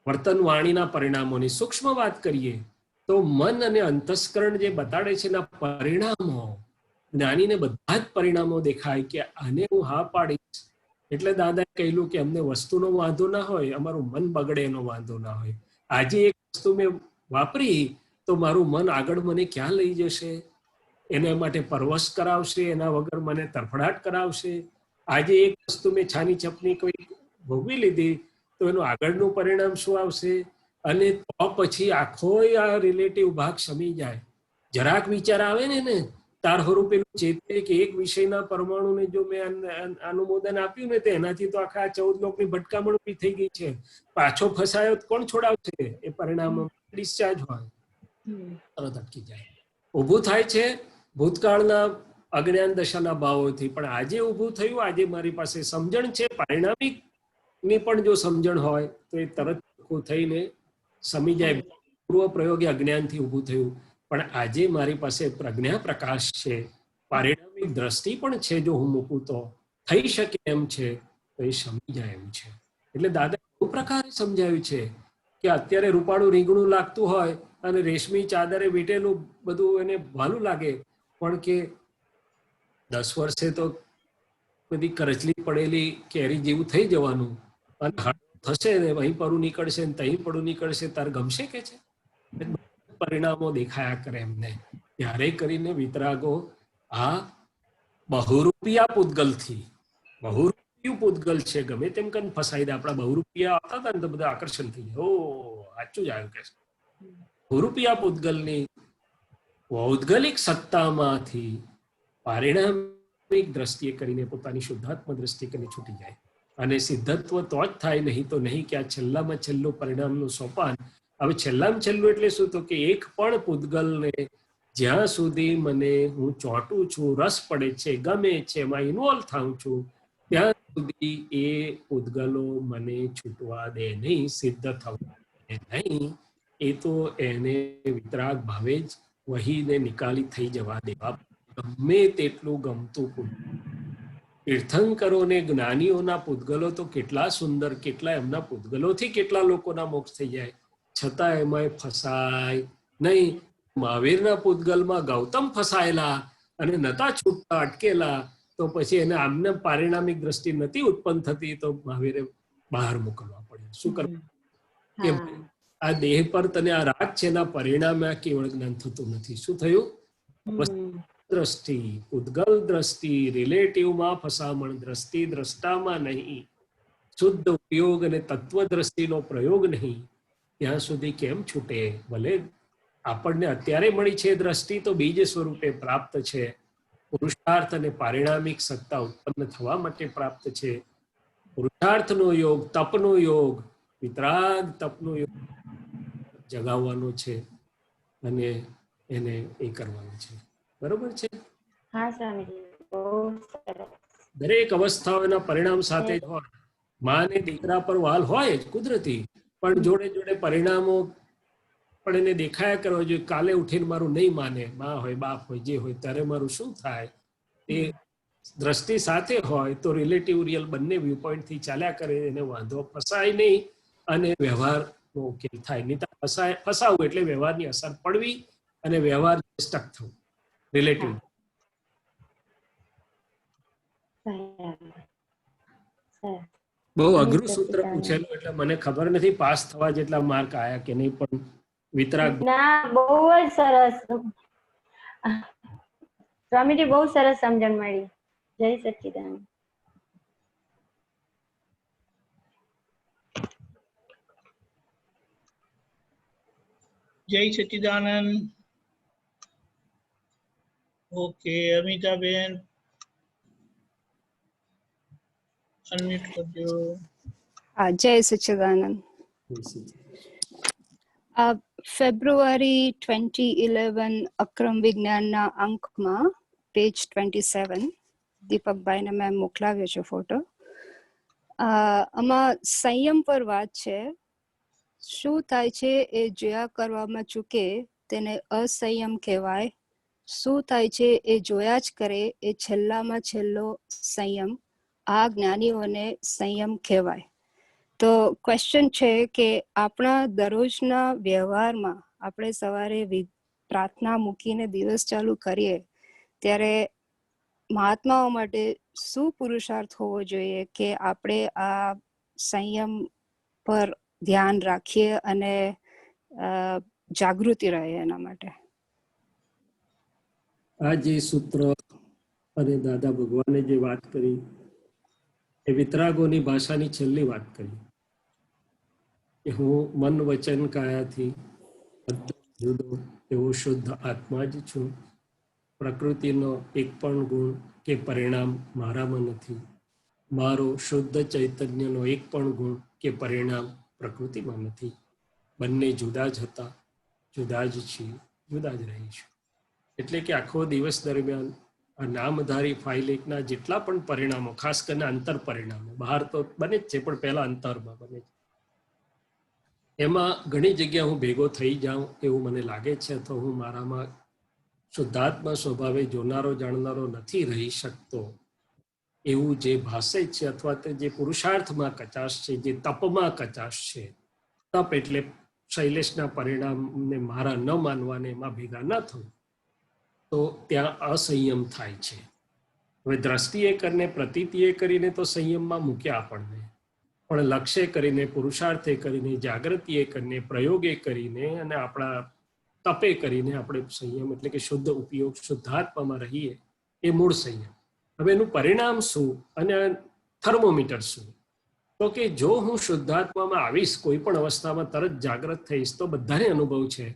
વર્તન વાણીના પરિણામોની સૂક્ષ્મ વાત કરીએ તો મન અને અંતસ્કરણ જે બતાડે છે એના પરિણામો, જ્ઞાનીને બધા જ પરિણામો દેખાય કે આને હું હા પાડીશ. એટલે દાદાએ કહેલું કે અમને વસ્તુનો વાંધો ના હોય, અમારું મન બગડે એનો વાંધો ના હોય. આજે એક વસ્તુ મેં વાપરી તો મારું મન આગળ મને ક્યાં લઈ જશે, એના માટે પરવશ કરાવશે, એના વગર મને તરફડાટ કરાવશે. આજે એક વસ્તુ મેં છાની છપની કોઈ ભોગવી લીધી તો એનું આગળનું પરિણામ શું આવશે, અને તો પછી આખો આ રિલેટિવ ભાગ શમી જાય. જરાક વિચાર આવે ને તાર હરું પેલું ચેતે કે એક વિષયના પરમાણુને જો મેં અનુમોદન આપ્યું ને તો એનાથી તો આખા 14 લોકની ભટકામણ ઉભી થઈ ગઈ છે. પાછો ફસાયો કોણ છોડાવશે? એ પરિણામ ડિસ્ચાર્જ હોય તરત અટકી જાય. ઊભું થાય છે ભૂતકાળના અજ્ઞાન દશાના ભાવોથી, પણ આજે ઊભું થયું, આજે મારી પાસે સમજણ છે, પરિણામિક ની પણ જો સમજણ હોય તો એ તરત થઈને સમી જાય. પૂર્વ પ્રયોગે અજ્ઞાનથી ઊભું થયું, પણ આજે મારી પાસે પ્રજ્ઞા પ્રકાશ છે, પારિણામિક દ્રષ્ટિ પણ છે, જો હું મૂકું તો થઈ શકે એમ છે, તો એ સમી જાય એમ છે. એટલે દાદા બહુ પ્રકારે સમજાવ્યું છે કે અત્યારે રૂપાળું રીંગણું લાગતું હોય અને રેશમી ચાદરે વીટેલું બધું એને ભાલું લાગે, પણ કે 10 વર્ષે તો બધી કરચલી પડેલી કેરી જેવું થઈ જવાનું, અને થશે ને અહીં પડું નીકળશે ને તહીં પડું નીકળશે, તાર ગમશે કે છે? પરિણામો દેખાયા કરે એમને. ત્યારે કરીને વિતરાગો આ બહુરૂપિયા પૂતગલથી, બહુરૂપિયું પૂતગલ છે, ગમે તેમ કરીને ફસાઈ દે. આપણા બહુરૂપિયા આવતા હતા ને તો બધા આકર્ષણ થઈ જાય, ઓ સાચું જ આવ્યું કે છે. બહુરૂપિયા પૂતગલની ભૌગોલિક સત્તામાંથી પારિણામિક દ્રષ્ટિએ કરીને પોતાની શુદ્ધાત્મ દ્રષ્ટિ કરીને છૂટી જાય. અને સિદ્ધત્વ તો જ થાય, નહીં તો નહીં કે આ છેલ્લામાં છેલ્લું પરિણામનું સોપાન. હવે છેલ્લામાં છેલ્લું એટલે શું? તો કે એક પણ પૂતગલને જ્યાં સુધી મને હું ચોંટું છું, રસ પડે છે, ગમે છે, એમાં ઇન્વોલ્વ થાઉં છું, ત્યાં સુધી એ પૂતગલો મને છૂટવા દે નહીં, સિદ્ધ થવા દે નહીં. એ તો એને વિતરાગ ભાવે જ વહીને નિકાલી થઈ જવા દેવા, ગમે તેટલું ગમતું. તીર્થંકરો ને જ્ઞાનીઓના પૂતગલો તો કેટલા સુંદર, કેટલા એમના પૂતગલોથી કેટલા લોકોના મોક્ષ થઈ જાય, છતાં એમાં ફસાય નહીં. મહાવીરના પૂતગલમાં ગૌતમ ફસાયેલા અને નતા છૂટતા, અટકેલા, તો પછી એને આમને પારિણામિક દ્રષ્ટિ નથી ઉત્પન્ન થતી, તો મહાવીરે બહાર મોકલવા પડ્યું. શું કરવું? કે આ દેહ પર તને આ રાગ છે, એના પરિણામે આ કેવળ જ્ઞાન થતું નથી. શું થયું? દ્રષ્ટિ, ઉદ્ગલ દ્રષ્ટિ, રિલેટિવમાં ફસામણ દ્રષ્ટિ, દ્રષ્ટામાં નહીં, શુદ્ધ ઉપયોગ અને તત્વ દ્રષ્ટિનો પ્રયોગ નહીં, ત્યાં સુધી કેમ છૂટે? ભલે આપણને અત્યારે મળી છે દ્રષ્ટિ તો બીજ સ્વરૂપે પ્રાપ્ત છે, પુરુષાર્થ અને પારિણામિક સત્તા ઉત્પન્ન થવા માટે પ્રાપ્ત છે. પુરુષાર્થનો યોગ, તપનો યોગ, વિતરાગ તપનો યોગ જગાવવાનો છે અને એને એ કરવાનું છે. બરોબર છે? હા સ્વામીજી, બહુ સરસ. દરેક અવસ્થાઓના પરિણામ સાથે જ હોય. માં ને દીકરા પર વાલ હોય જ કુદરતી, પણ જોડે જોડે પરિણામો પણ એને દેખાયા કરવા જોઈએ. કાલે ઉઠીને મારું નહીં માને, માં હોય બાપ હોય જે હોય, ત્યારે મારું શું થાય? એ દ્રષ્ટિ સાથે હોય તો રિલેટિવ રિયલ બંને વ્યૂ પોઈન્ટથી ચાલ્યા કરે, એને વાંધો ફસાય નહીં અને વ્યવહારનો ઉકેલ થાય. નહીં તો ફસાવું એટલે વ્યવહારની અસર પડવી અને વ્યવહાર સ્ટક થવું રિલેટિવ. બહુ અઘરું સૂત્ર પૂછેલું એટલે મને ખબર નથી પાસ થવા જેટલા માર્ક આયા કે નહીં, પણ વિતરાગ ના બહુ જ સરસ સ્વામીજી, બહુ સરસ સમજણ મળી. જય સચ્ચિદાનંદ. જય સચ્ચિદાનંદ. ઓકે, અમિતાબેન અનમ્યુટ કરજો. હા, જય સચ્ચિદાનંદ. ફેબ્રુઆરી 2011 અક્રમ વિજ્ઞાનના અંકમાં પેજ 27 દીપકભાઈને મેં મોકલાવ્યો છે ફોટો. આમાં સંયમ પર વાત છે. શું થાય છે એ જોયા કરવામાં ચૂકે તેને અસંયમ કહેવાય. શું થાય છે એ જોયા જ કરે એ છેલ્લામાં છેલ્લો સંયમ. આ જ્ઞાનીઓને સંયમ કહેવાય. તો ક્વેશ્ચન છે કે આપણા દરરોજના વ્યવહારમાં આપણે સવારે પ્રાર્થના મૂકીને દિવસ ચાલુ કરીએ ત્યારે મહાત્માઓ માટે શું પુરુષાર્થ હોવો જોઈએ કે આપણે આ સંયમ પર ધ્યાન રાખીએ અને જાગૃતિ રહે એના માટે. આ જે સૂત્ર અને દાદા ભગવાને જે વાત કરી એ વિતરાગોની ભાષાની છેલ્લી વાત કરી કે હું મન વચન કાયાથી જુદો એવો શુદ્ધ આત્મા જ છું. પ્રકૃતિનો એક પણ ગુણ કે પરિણામ મારામાં નથી. મારો શુદ્ધ ચૈતન્યનો એક પણ ગુણ કે પરિણામ પ્રકૃતિમાં નથી. બંને જુદા જ હતા, જુદા જ છીએ, જુદા જ રહીશું. એટલે કે આખો દિવસ દરમિયાન આ નામધારી ફાઇલ એકના જેટલા પણ પરિણામો, ખાસ કરીને અંતર પરિણામો, બહાર તો બને જ છે પણ પહેલા અંતરમાં બને છે, એમાં ઘણી જગ્યા હું ભેગો થઈ જાઉં એવું મને લાગે છે. તો હું મારામાં શુદ્ધાત્મા સ્વભાવે જોનારો જાણનારો નથી રહી શકતો એવું જે ભાષે છે, અથવા તો જે પુરુષાર્થમાં કચાશ છે, જે તપમાં કચાશ છે. તપ એટલે શૈલેષના પરિણામને મારા ન માનવાને એમાં ભેગા ન થવું, તો ત્યાં અસંયમ થાય છે. હવે દ્રષ્ટિએ કરીને પ્રતીતિએ કરીને તો સંયમમાં મૂક્યા આપણને, પણ લક્ષ્ય કરીને, પુરુષાર્થે કરીને, જાગૃતિએ કરીને, પ્રયોગે કરીને અને આપણા તપે કરીને આપણે સંયમ એટલે કે શુદ્ધ ઉપયોગ, શુદ્ધાત્મામાં રહીએ એ મૂળ સંયમ. હવે એનું પરિણામ શું અને થર્મોમીટર શું? તો કે જો હું શુદ્ધાત્મામાં આવીશ, કોઈ પણ અવસ્થામાં તરત જાગૃત થઈશ, તો બધાને અનુભવ છે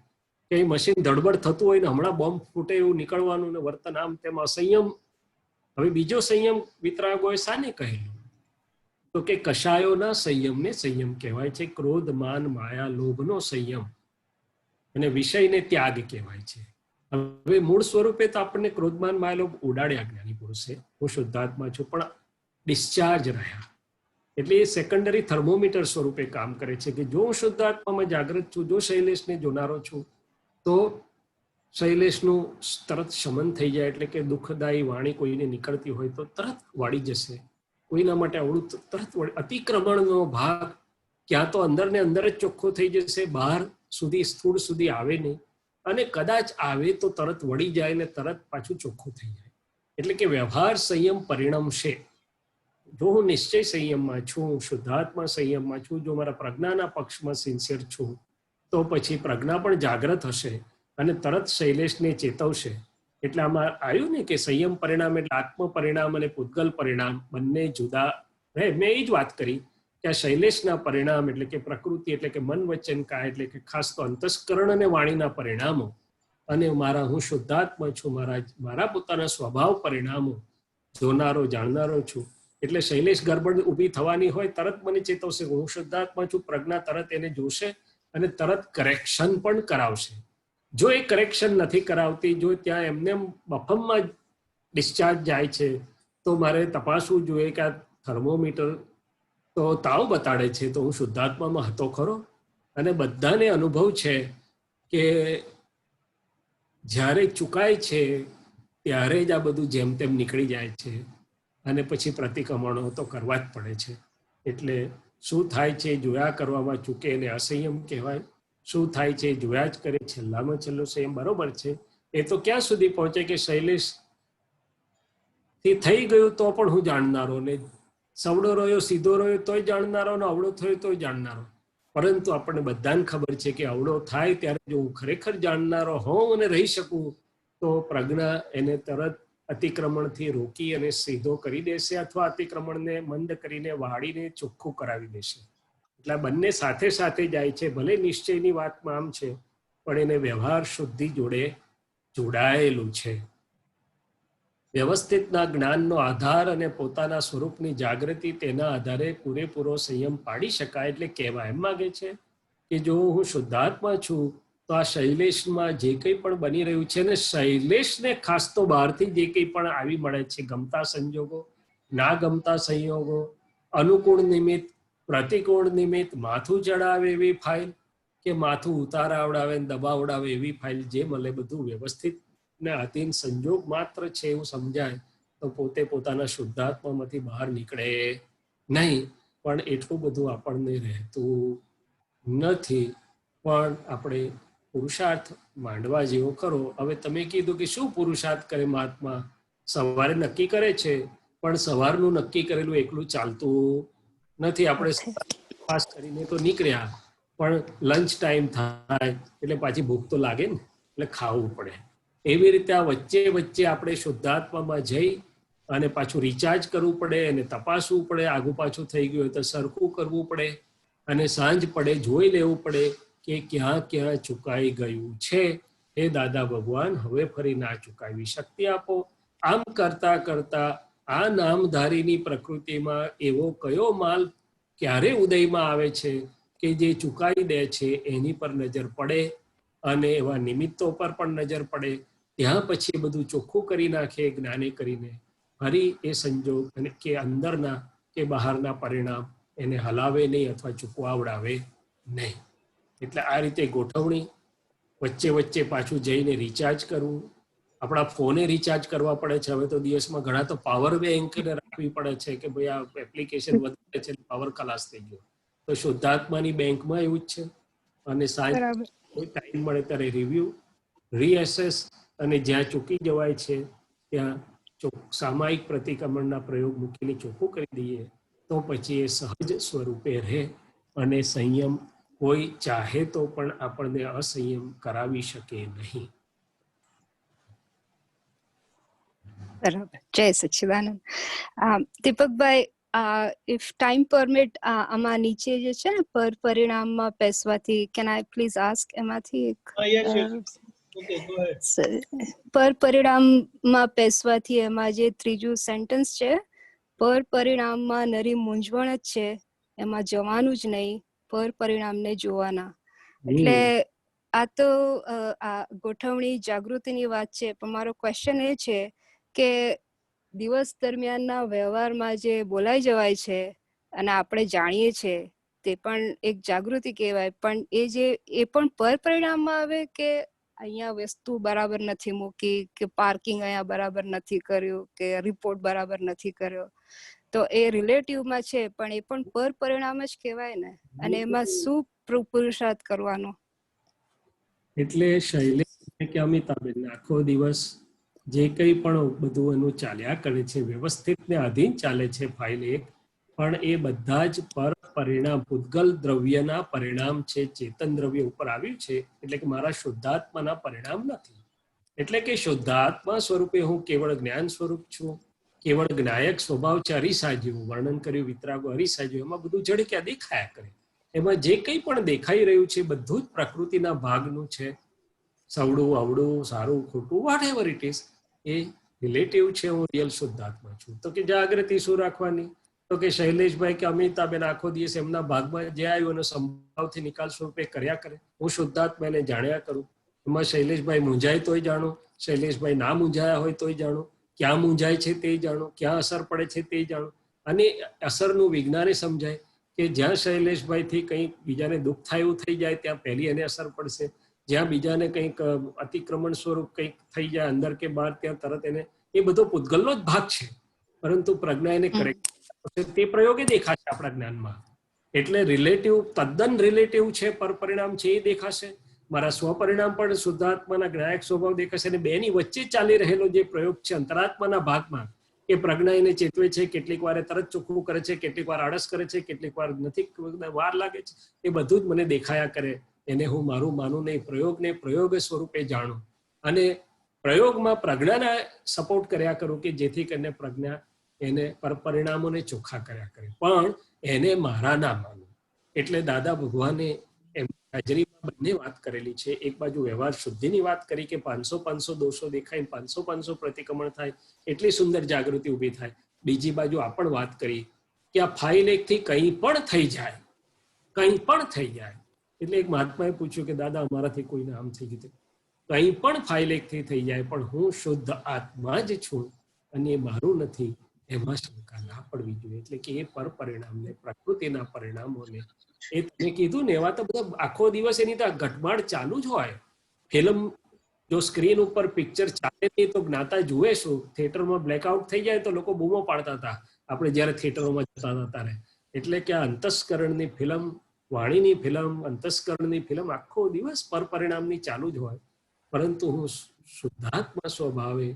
કે એ મશીન ધડબડ થતું હોય ને હમણાં બોમ્બ ફૂટે એવું નીકળવાનું ને વર્તન આમ તેમ અસંયમ. હવે બીજો સંયમ વિતરાગોએ શાને કહેલું? તો કે કશાયોના સંયમને સંયમ કહેવાય છે. ક્રોધ, માન, માયા, લોભનો સંયમ અને વિષયને ત્યાગ કહેવાય છે. હવે મૂળ સ્વરૂપે તો આપણને ક્રોધમાન માયા લોભ ઉડાડ્યા જ્ઞાની પુરુષે. હું શુદ્ધાત્મા છું પણ ડિસ્ચાર્જ રહ્યા, એટલે એ સેકન્ડરી થર્મોમીટર સ્વરૂપે કામ કરે છે કે જો હું શુદ્ધાત્મામાં જાગૃત છું, જો શૈલેષને જોનારો છું, તો શૈલેષનું તરત શમન થઈ જાય. એટલે કે દુઃખદાયી વાણી કોઈને નીકળતી હોય તો તરત વાળી જશે. કોઈના માટે આવડું તરત અતિક્રમણનો ભાગ ક્યાં તો અંદર ને અંદર જ ચોખ્ખો થઈ જશે, બહાર સુધી સ્થૂળ સુધી આવે નહીં, અને કદાચ આવે તો તરત વળી જાય ને તરત પાછું ચોખ્ખું થઈ જાય. એટલે કે વ્યવહાર સંયમ પરિણમશે. જો હું નિશ્ચય સંયમમાં છું, શુદ્ધાત્મા સંયમમાં છું, જો મારા પ્રજ્ઞાના પક્ષમાં સિન્સિયર છું, તો પછી પ્રજ્ઞા પણ જાગૃત હશે અને તરત શૈલેષને ચેતવશે. એટલે આમાં આવ્યું ને કે સંયમ પરિણામ એટલે આત્મ પરિણામ અને પૂતગલ પરિણામ બંને જુદા રહે. મેં એ જ વાત કરી કે આ શૈલેષના પરિણામ એટલે કે પ્રકૃતિ એટલે કે મન વચન કાય એટલે કે ખાસ તો અંતસ્કરણ અને વાણીના પરિણામો, અને મારા હું શુદ્ધાત્મા છું, મારા પોતાના સ્વભાવ પરિણામો જોનારો જાણનારો છું. એટલે શૈલેષ ગરબડ ઊભી થવાની હોય તરત મને ચેતવશે હું શુદ્ધાત્મા છું. પ્રજ્ઞા તરત એને જોશે અને તરત કરેક્શન પણ કરાવશે. જો એ કરેક્શન નથી કરાવતી, જો ત્યાં એમને બફમમાં ડિસ્ચાર્જ જાય છે, તો મારે તપાસવું જોઈએ કે આ થર્મોમીટર તો તાવ બતાડે છે, તો હું શુદ્ધાત્મામાં હતો ખરો? અને બધાને અનુભવ છે કે જ્યારે ચૂકાય છે ત્યારે જ આ બધું જેમ તેમ નીકળી જાય છે અને પછી પ્રતિક્રમણો તો કરવા જ પડે છે. એટલે શું થાય છે જોયા કરવામાં ચૂકે એને અસંયમ કહેવાય. શું થાય છે જોયા જ કરે છેલ્લામાં છેલ્લો સંયમ. બરોબર છે. એ તો ક્યાં સુધી પહોંચે કે શૈલેષ થી થઈ ગયું તો પણ હું જાણનારો, ને સવડો રહ્યો સીધો રહ્યો તોય જાણનારો, ને અવળો થયો તોય જાણનારો. પરંતુ આપણને બધાને ખબર છે કે અવળો થાય ત્યારે જો હું ખરેખર જાણનારો હોઉં અને રહી શકું તો પ્રજ્ઞા એને તરત અતિક્રમણથી રોકી અને સીધો કરી દેશે, અથવા અતિક્રમણને મંદ કરીને વાળીને ચોખ્ખું કરાવી દેશે. એટલે બંને સાથે સાથે જાય છે. ભલે નિશ્ચયની વાતમાં આમ છે, પણ એને વ્યવહાર શુદ્ધિ જોડે જોડાયેલું છે. વ્યવસ્થિતના જ્ઞાનનો આધાર અને પોતાના સ્વરૂપની જાગૃતિ, તેના આધારે પૂરેપૂરો સંયમ પાડી શકાય. એટલે કહેવા એમ માગે છે કે જો હું શુદ્ધાત્મા છું તો આ શૈલેષમાં જે કંઈ પણ બની રહ્યું છે, ને શૈલેષને ખાસ તો બહારથી જે કંઈ પણ આવી મળે છે, ગમતા સંજોગો, ના ગમતા સંયોગો, અનુકૂળ નિમિત્ત, પ્રતિકૂળ નિમિત્ત, માથું ચડાવે એવી ફાઇલ કે માથું ઉતારાવડાવે ને દબાવડાવે એવી ફાઇલ, જે મળે બધું વ્યવસ્થિત ને અધીન સંજોગ માત્ર છે એવું સમજાય તો પોતે પોતાના શુદ્ધાત્મામાંથી બહાર નીકળે નહીં. પણ એટલું બધું આપણને રહેતું નથી. પણ આપણે પુરુષાર્થ માંડવા જેવો કરો. હવે તમે કીધું કે શું પુરુષાર્થ કરે મહાત્મા? સવારે નક્કી કરે છે, પણ સવારનું નક્કી કરેલું એકલું ચાલતું નથી. આપણે પાસ કરીને તો નીકળ્યા, પણ લંચ ટાઈમ થાય એટલે પાછી ભૂખ તો લાગે ને, એટલે ખાવું પડે. એવી રીતે આ વચ્ચે વચ્ચે આપણે શુદ્ધાત્મામાં જઈ અને પાછું રિચાર્જ કરવું પડે, અને તપાસવું પડે, આગું પાછું થઈ ગયું હોય તો સરખું કરવું પડે, અને સાંજ પડે જોઈ લેવું પડે કે ક્યાં ક્યાં ચુકાઈ ગયું છે. હે દાદા ભગવાન, હવે ફરી ના ચુકાવી શક્તિ આપો. આમ કરતા કરતા આ નામધારીની પ્રકૃતિમાં એવો કયો માલ ક્યારે ઉદયમાં આવે છે કે જે ચુકાઈ દે છે, એની પર નજર પડે, અને એવા નિમિત્તો પર પણ નજર પડે. ત્યાં પછી બધું ચોખ્ખું કરી નાખે જ્ઞાને કરીને. ફરી એ સંજોગ અને કે અંદરના કે બહારના પરિણામ એને હલાવે નહીં અથવા ચૂકવાવડાવે નહીં. એટલે આ રીતે ગોઠવણી, વચ્ચે વચ્ચે પાછું જઈને રિચાર્જ કરવું. આપણા ફોને રિચાર્જ કરવા પડે છે હવે તો દિવસમાં. ઘણા તો પાવર બેંકને રાખવી પડે છે કે ભાઈ આ એપ્લિકેશન વધે છે, પાવર ખલાસ થઈ ગયો. તો શુદ્ધાત્માની બેંકમાં એવું જ છે. અને સાંજ કોઈ ટાઈમ મળે ત્યારે રિવ્યુ, રીએસેસ, અને જ્યાં ચૂકી જવાય છે ત્યાં સામાયિક પ્રતિક્રમણના પ્રયોગ મૂકીને ચોખ્ખું કરી દઈએ તો પછી એ સહજ સ્વરૂપે રહે, અને સંયમ કોઈ ચાહે તો પણ આપણને અસંયમ કરાવી શકે નહીં. બરાબર. જય સચ્ચિદાનંદ. દીપકભાઈ, ઇફ ટાઈમ પરમિટ, આમાં નીચે જે છે ને પર પરિણામમાં પેસવાથી, કેન આઈ પ્લીઝ આસ્ક એમાંથી એક? પર પરિણામમાં પેસવાથી એમાં જે ત્રીજું સેન્ટેન્સ છે, પર પરિણામમાં નરી મૂંઝવણ જ છે, એમાં જવાનું જ નહીં, પર પરિણામને જોવાના. એટલે આ તો આ ગોઠવણી જાગૃતિની વાત છે. પણ મારો ક્વેશ્ચન એ છે કે દિવસ દરમિયાનના વ્યવહારમાં જે બોલાઈ જવાય છે અને આપણે જાણીએ છીએ તે પણ એક જાગૃતિ કહેવાય, પણ એ પણ પર પરિણામમાં આવે કે અહીંયા વસ્તુ બરાબર નથી મૂકી, કે પાર્કિંગ અહીંયા બરાબર નથી કર્યું, કે રિપોર્ટ બરાબર નથી કર્યો, તો એ રિલેટિવમાં છે, પણ એ પણ પર પરિણામ જ કહેવાય ને. અને એમાં શું પુરુષાર્થ કરવાનો? એટલે શૈલેષ કે અમિતાબેન આખો દિવસ જે કંઈ પણ બધું એનું ચાલ્યા કરે છે, વ્યવસ્થિત ને અધીન ચાલે છે ફાઇલ એક, પણ એ બધા જ પર પરિણામ, પૂતગલ દ્રવ્યના પરિણામ છે. ચેતન દ્રવ્ય ઉપર આવ્યું છે, એટલે કે મારા શુદ્ધાત્માના પરિણામ નથી. એટલે કે શુદ્ધાત્મા સ્વરૂપે હું કેવળ જ્ઞાન સ્વરૂપ છું. કેવળ જ્ઞાયક સ્વભાવ છે. અરીસા જેવું વર્ણન કર્યું, વિતરાગો અરીસા જેવું. એમાં બધું જડક્યા દેખાયા કરે. એમાં જે કંઈ પણ દેખાઈ રહ્યું છે બધું જ પ્રકૃતિના ભાગનું છે. સવડું અવડું, સારું ખોટું, વોટ એવર ઇટ ઇઝ, એ રિલેટિવ છે. હું રિયલ શુદ્ધાત્મા છું. તો કે જાગૃતિ શું રાખવાની? તો કે શૈલેષભાઈ કે અમિતાબેન આખો દિવસ એમના ભાગમાં જે આવ્યું એનો સંભાવથી નિકાલ સ્વરૂપે કર્યા કરે. હું શુદ્ધાત્મા એને જાણ્યા કરું. એમાં શૈલેષભાઈ મૂંઝાય તોય જાણું, શૈલેષભાઈ ના મૂંઝાયા હોય તોય જાણું, ક્યાં મૂંઝાય છે તે જાણું, ક્યાં અસર પડે છે તે જાણું. અને અસરનું વિજ્ઞાને સમજાય કે જ્યાં શૈલેષભાઈથી કંઈ બીજાને દુઃખ થાય એવું થઈ જાય ત્યાં પહેલી એને અસર પડશે, જ્યાં બીજાને કંઈક અતિક્રમણ સ્વરૂપ કંઈક થઈ જાય અંદર કે બહાર, ત્યાં તરત એને, એ બધો પૂતગલનો જ ભાગ છે, પરંતુ પ્રજ્ઞા એને કરેક્ટ તે પ્રયોગે દેખાશે આપણા જ્ઞાનમાં. એટલે રિલેટિવ, તદ્દન રિલેટિવ છે, પરપરિણામ છે એ દેખાશે. મારા સ્વપરિણામ પણ શુદ્ધાત્માના જ્ઞાયક સ્વભાવ દેખાશે. અને બેની વચ્ચે ચાલી રહેલો જે પ્રયોગ છે અંતરાત્માના ભાગમાં, એ પ્રજ્ઞા એને ચેતવે છે, કેટલીક વાર તરત ચોખ્ખું કરે છે, કેટલીક વાર આળસ કરે છે, કેટલીક વાર નથી, વાર લાગે છે, એ બધું જ મને દેખાયા કરે. એને હું મારું માનું નહીં, પ્રયોગને પ્રયોગ સ્વરૂપે જાણું અને પ્રયોગમાં પ્રજ્ઞાને સપોર્ટ કર્યા કરું કે જેથી કરીને પ્રજ્ઞા એને પરિણામોને ચોખ્ખા કર્યા કરે, પણ એને મારા ના માનું. એટલે દાદા ભગવાને એમની હાજરીમાં બંને વાત કરેલી છે. એક બાજુ વ્યવહાર શુદ્ધિની વાત કરી કે 500 દોષો દેખાય, 500 પ્રતિક્રમણ થાય, એટલી સુંદર જાગૃતિ ઊભી થાય. બીજી બાજુ આ પણ વાત કરી કે આ ફાઇલ એકથી કંઈ પણ થઈ જાય, કંઈ પણ થઈ જાય. એટલે એક મહાત્માએ પૂછ્યું કે દાદા અમારાથી કોઈને આમ થઈ ગયું, કંઈ પણ ફાઇલ એકથી થઈ જાય, પણ હું શુદ્ધ આત્મા જ છું અને એ મારું નથી, એમાં શંકા ના પડવી જોઈએ. એટલે કે એ પર પરિણામને, પ્રકૃતિના પરિણામોને, એ તમે કીધું ને એવા તો બધા આખો દિવસ એની તો ઘટમાળ ચાલુ જ હોય. ફિલ્મ જો સ્ક્રીન ઉપર પિક્ચર ચાલે નહીં તો જ્ઞાતા જુએ શું? થિયેટરમાં બ્લેકઆઉટ થઈ જાય તો લોકો બૂમો પાડતા હતા આપણે જયારે થિયેટરોમાં જતા હતા ત્યારે. એટલે કે આ અંતસ્કરણની ફિલ્મ, વાણીની ફિલ્મ, અંતસ્કરણની ફિલ્મ આખો દિવસ પર પરિણામની ચાલુ જ હોય. પરંતુ હું શુદ્ધાત્મા સ્વભાવે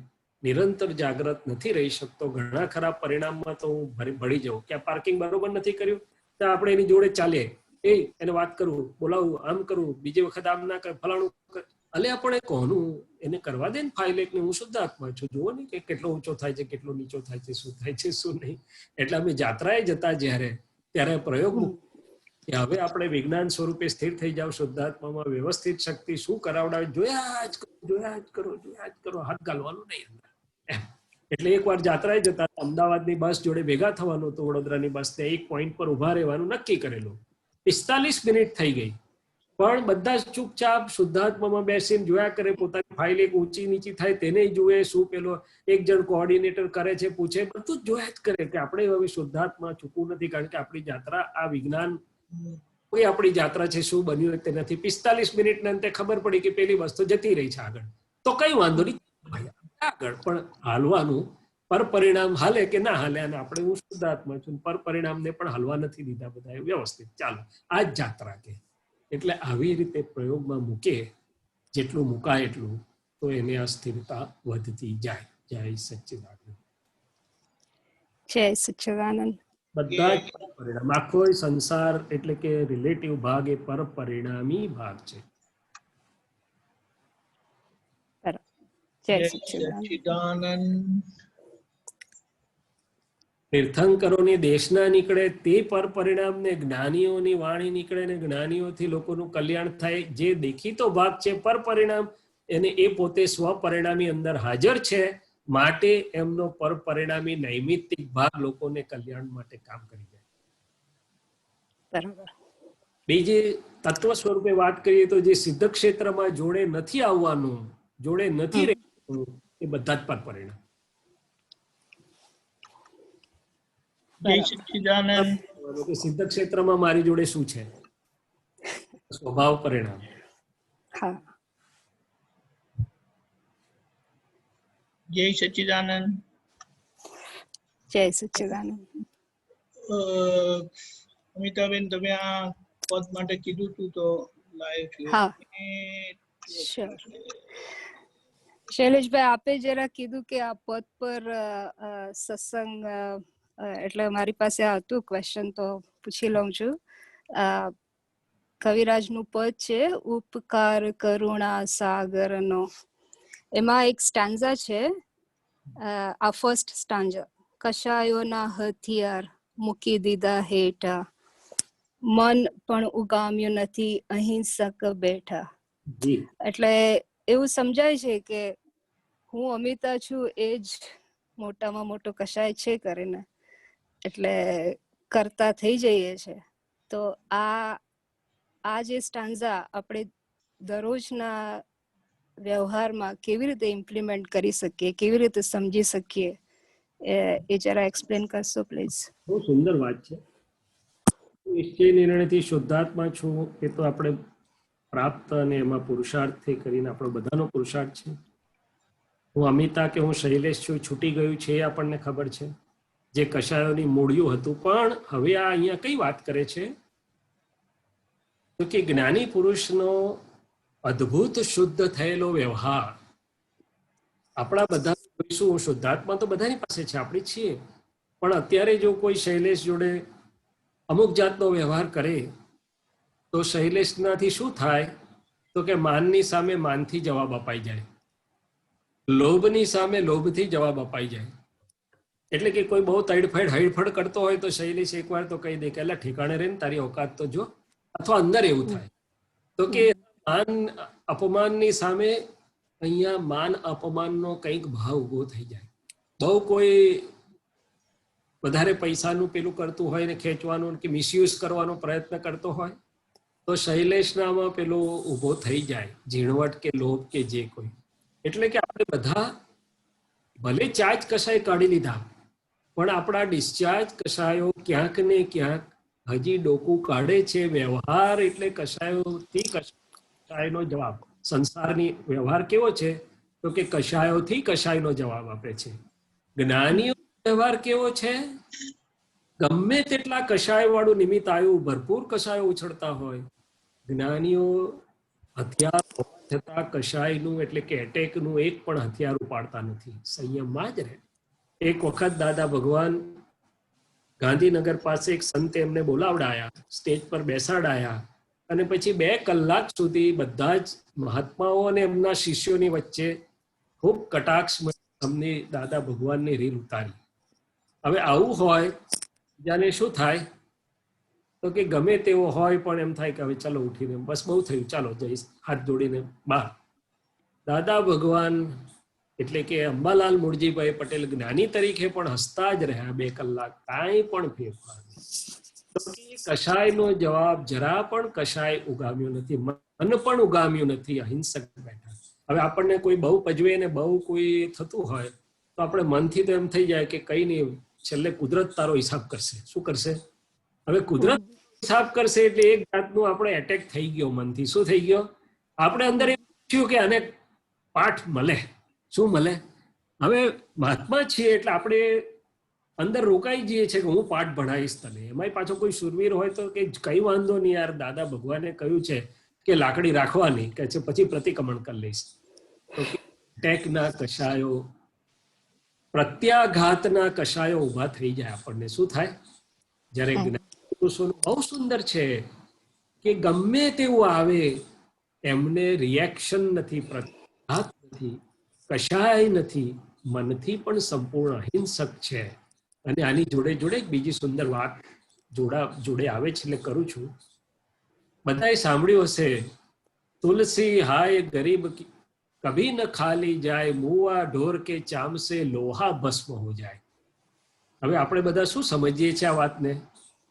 નિરંતર જાગ્રત નથી રહી શકતો. ઘણા ખરા પરિણામમાં તો હું ભળી જાઉં કે આ પાર્કિંગ બરોબર નથી કર્યું તો આપણે એની જોડે ચાલીએ, એને વાત કરું, બોલાવું, આમ કરું, બીજી વખત આમ ના કર, ફલાણું કર. અલે આપણે કોનું એને કરવા દે ને ફાઇલ એક ને, હું શુદ્ધાત્મા છું, જુઓ ને કે કેટલો ઊંચો થાય છે, કેટલો નીચો થાય છે, શું થાય છે, શું નહીં. એટલે અમે જાત્રાએ જતા ત્યારે પ્રયોગ કે હવે આપણે વિજ્ઞાન સ્વરૂપે સ્થિર થઈ જાવ શુદ્ધાત્મામાં, વ્યવસ્થિત શક્તિ શું કરાવડાવે, જોયા જ કરો, હાથ ગાલવાનું નહીં અંદર. એટલે એકવાર જાત્રાએ જતા અમદાવાદની બસ જોડે ભેગા થવાનું હતું, વડોદરાની બસ, ત્યાં એક પોઈન્ટ પર ઉભા રહેવાનું નક્કી કરેલું. 45 મિનિટ થઈ ગઈ, પણ બધા ચૂપચાપ શુદ્ધાત્મામાં બેસીને જોયા કરે, પોતાની ફાઇલ એક ઊંચી નીચી થાય તેને જુએ, શું પેલો એક જણ કોઓર્ડિનેટર કરે છે, પૂછે, બધું જ જોયા જ કરે કે આપણે હવે શુદ્ધાત્મા ચૂકવું નથી, કારણ કે આપણી જાત્રા આ વિજ્ઞાન કોઈ આપણી જાત્રા છે, શું બન્યું તે નથી. 45 મિનિટના અંતે ખબર પડી કે પેલી વસ્તુ જતી રહી છે આગળ, તો કઈ વાંધો નહીં આગળ, પણ હાલવાનું પર પરિણામ હાલે કે ના હાલે, અને આપણે હું શુદ્ધાત્મા છું, પર પરિણામને પણ હાલવા નથી દીધા બધા વ્યવસ્થિત, ચાલો આ જ જાત્રા કે. એટલે આવી રીતે પ્રયોગમાં મૂકે જેટલું મુકાય એટલું, તો એને આ સ્થિરતા વધતી જાય. જય સચ્ચિદાનંદ. જય સચ્ચિદાનંદ. બધા જ પરિણામ, આખો સંસાર એટલે કે રિલેટિવ ભાગ એ પર પરિણામી ભાગ છે. જય સચ્ચિદાનંદ. તીર્થંકરોની દેશના નીકળે તે પર પરિણામને, જ્ઞાનીઓની વાણી નીકળે ને જ્ઞાનીઓથી લોકોનું કલ્યાણ થાય. જે દેખીતો ભાગ છે પર પરિણામ, એને એ પોતે સ્વપરિણામી અંદર હાજર છે, માટે એમનો પર પરિણામી નૈમિત્તિક ભાગ લોકોને કલ્યાણ માટે કામ કરી જાય. બરાબર. બીજી તત્વ સ્વરૂપે વાત કરીએ તો જે સિદ્ધ ક્ષેત્રમાં જોડે નથી આવવાનું, જોડે નથી રહેવાનું, એ બધા જ પર પરિણામ. સિદ્ધ ક્ષેત્રમાં મારી જોડે શું છે? સ્વભાવ પરિણામ. જય સચ્ચિદાનંદ. જય સચ્ચિદાનંદ. અમિતાબેન, તમે આ પદ માટે કીધું હતું તો લાઈવ શૈલેષભાઈ, આપે જરા કીધું કે આ પદ પર સત્સંગ, એટલે મારી પાસે હતું ક્વેશ્ચન, તો પૂછી લઉં છું. કવિરાજનું પદ છે ઉપકાર કરુણા સાગરનો, એમાં એક સ્ટાન્ઝા છે, આ ફર્સ્ટ સ્ટાન્ઝા, કશાયોના હથિયાર મૂકી દીધા હેઠા, મન પણ ઉગામ્યું નથી અહિંસક બેઠા. એટલે એવું સમજાય છે કે હું અમિતા છું એ જ મોટામાં મોટો કશાય છે કરીને, એટલે કરતા થઈ જઈએ છે. તો આ જે સ્ટાન્ઝા આપણે દરરોજના વ્યવહારમાં કેવી રીતે ઇમ્પ્લિમેન્ટ કરી શકીએ, કેવી રીતે સમજી શકીએ, એ જરા એક્સપ્લેન કરશો પ્લીઝ? બહુ સુંદર વાત છે. નિશ્ચય નિર્ણયથી શુદ્ધાત્મા છું એ તો આપણે પ્રાપ્ત અને એમાં પુરુષાર્થ કરીને આપણો બધાનો પુરુષાર્થ છે. હું અમિતા કે હું શૈલેષ છું, છૂટી ગયું છે એ આપણને ખબર છે, જે કશાયોની મૂળિયું હતું. પણ હવે આ અહીંયા કઈ વાત કરે છે તો કે જ્ઞાની પુરુષનો અદ્ભુત શુદ્ધ થયેલો વ્યવહાર. આપણા બધા જોઈશું, શુદ્ધાત્મા તો બધાની પાસે છે, આપણી છીએ, પણ અત્યારે જો કોઈ શૈલેષ જોડે અમુક જાતનો વ્યવહાર કરે તો શૈલેષનાથી શું થાય તો કે માનની સામે માનથી જવાબ અપાઈ જાય, લોભની સામે લોભથી જવાબ અપાઈ જાય. એટલે કે કોઈ બહુ તડફડ હડફડ કરતો હોય તો શૈલેષ એકવાર તો કહી દે કે એટલે ઠેકાણે રહીને તારી ઓકાત તો જો, અથવા અંદર એવું થાય તો કે માન અપમાનની સામે અહીંયા માન અપમાનનો કંઈક ભાવ ઉભો થઈ જાય. બહુ કોઈ વધારે પૈસાનું પેલું કરતું હોય ને ખેંચવાનું કે મિસયુઝ કરવાનો પ્રયત્ન કરતો હોય તો શૈલેષનામાં પેલું ઊભો થઈ જાય, ઝીણવટ કે લોભ કે જે કોઈ. એટલે કે આપણે બધા ભલે ચાર્જ કશાય કાઢી લીધા, પણ આપણા ડિસ્ચાર્જ કશાયો ક્યાંક ને ક્યાંક હજી ડોકું કાઢે છે. વ્યવહાર એટલે કશાયોથી કશાયનો જવાબ. સંસારની વ્યવહાર કેવો છે તો કે કશાયોથી કશાયનો જવાબ આપે છે. જ્ઞાનીઓ વ્યવહાર કેવો છે? ગમે તેટલા કશાય વાળું નિમિત્ત આવ્યું, ભરપૂર કશાયો ઉછળતા હોય, જ્ઞાનીઓ હથિયાર હોવા છતાં કશાયનું એટલે કે એટેકનું એક પણ હથિયાર ઉપાડતા નથી, સંયમમાં જ રહે. એક વખત દાદા ભગવાન ગાંધીનગર પાસે એક સંતે એમને બોલાવડાયા, સ્ટેજ પર બેસાડાયા અને પછી 2 કલાક સુધી બધા જ મહાત્માઓ અને એમના શિષ્યોની વચ્ચે ખૂબ કટાક્ષ અમને દાદા ભગવાનની રીલ ઉતારી. હવે આવું હોય જાને શું થાય તો કે ગમે તેવો હોય પણ એમ થાય કે હવે ચાલો ઉઠીને બસ બહુ થયું, ચાલો જઈશ, હાથ જોડીને બહાર. દાદા ભગવાન એટલે કે અંબાલાલ મુરજીભાઈ પટેલ જ્ઞાની તરીકે પણ હસતા જ રહ્યા 2 કલાક, કાંઈ પણ ફેરફાર નહીં. કશાયનો જવાબ જરા પણ કશાય ઉગામ્યો નથી, મન પણ ઉગામ્યું નથી, અહિંસક બેઠા. હવે આપણને કોઈ બહુ પજવે ને બહુ કોઈ થતું હોય તો આપણે મનથી તો એમ થઈ જાય કે કઈ નહીં, છેલ્લે કુદરત તારો હિસાબ કરશે. શું કરશે? હવે કુદરત હિસાબ કરશે એટલે એક જાતનું આપણે એટેક થઈ ગયો મનથી. શું થઈ ગયો? આપણે અંદર એમ થયું કે આને પાઠ મળે. શું મળે? હવે મહાત્મા છીએ એટલે આપણે અંદર રોકાઈ જઈએ છીએ કે હું પાઠ ભણાવીશ તને. એમાંય પાછો કોઈ શુરવીર હોય તો કે કઈ વાંધો નહીં યાર, દાદા ભગવાને કહ્યું છે કે લાકડી રાખવાની, કે છે પછી પ્રતિક્રમણ કરી લઈશ. તો ટેકના કશાયો, પ્રત્યાઘાતના કશાયો ઉભા થઈ જાય આપણને. શું થાય? જ્યારે જ્ઞાની પુરુષોનું બહુ સુંદર છે કે ગમે તેવું આવે એમને રિએક્શન નથી, પ્રત્યાઘાત નથી, કશાય નથી, મનથી પણ સંપૂર્ણ અહિંસક છે. અને આની જોડે જોડે બીજી સુંદર વાત જોડે આવે છે એટલે કરું છું. બધાએ સાંભળ્યું હશે, તુલસી હાય ગરીબ કભી ન ખાલી જાય, મુવા ઢોર કે ચામ સે લોહા ભસ્મ હો જાય. હવે આપણે બધા શું સમજીએ છીએ આ વાતને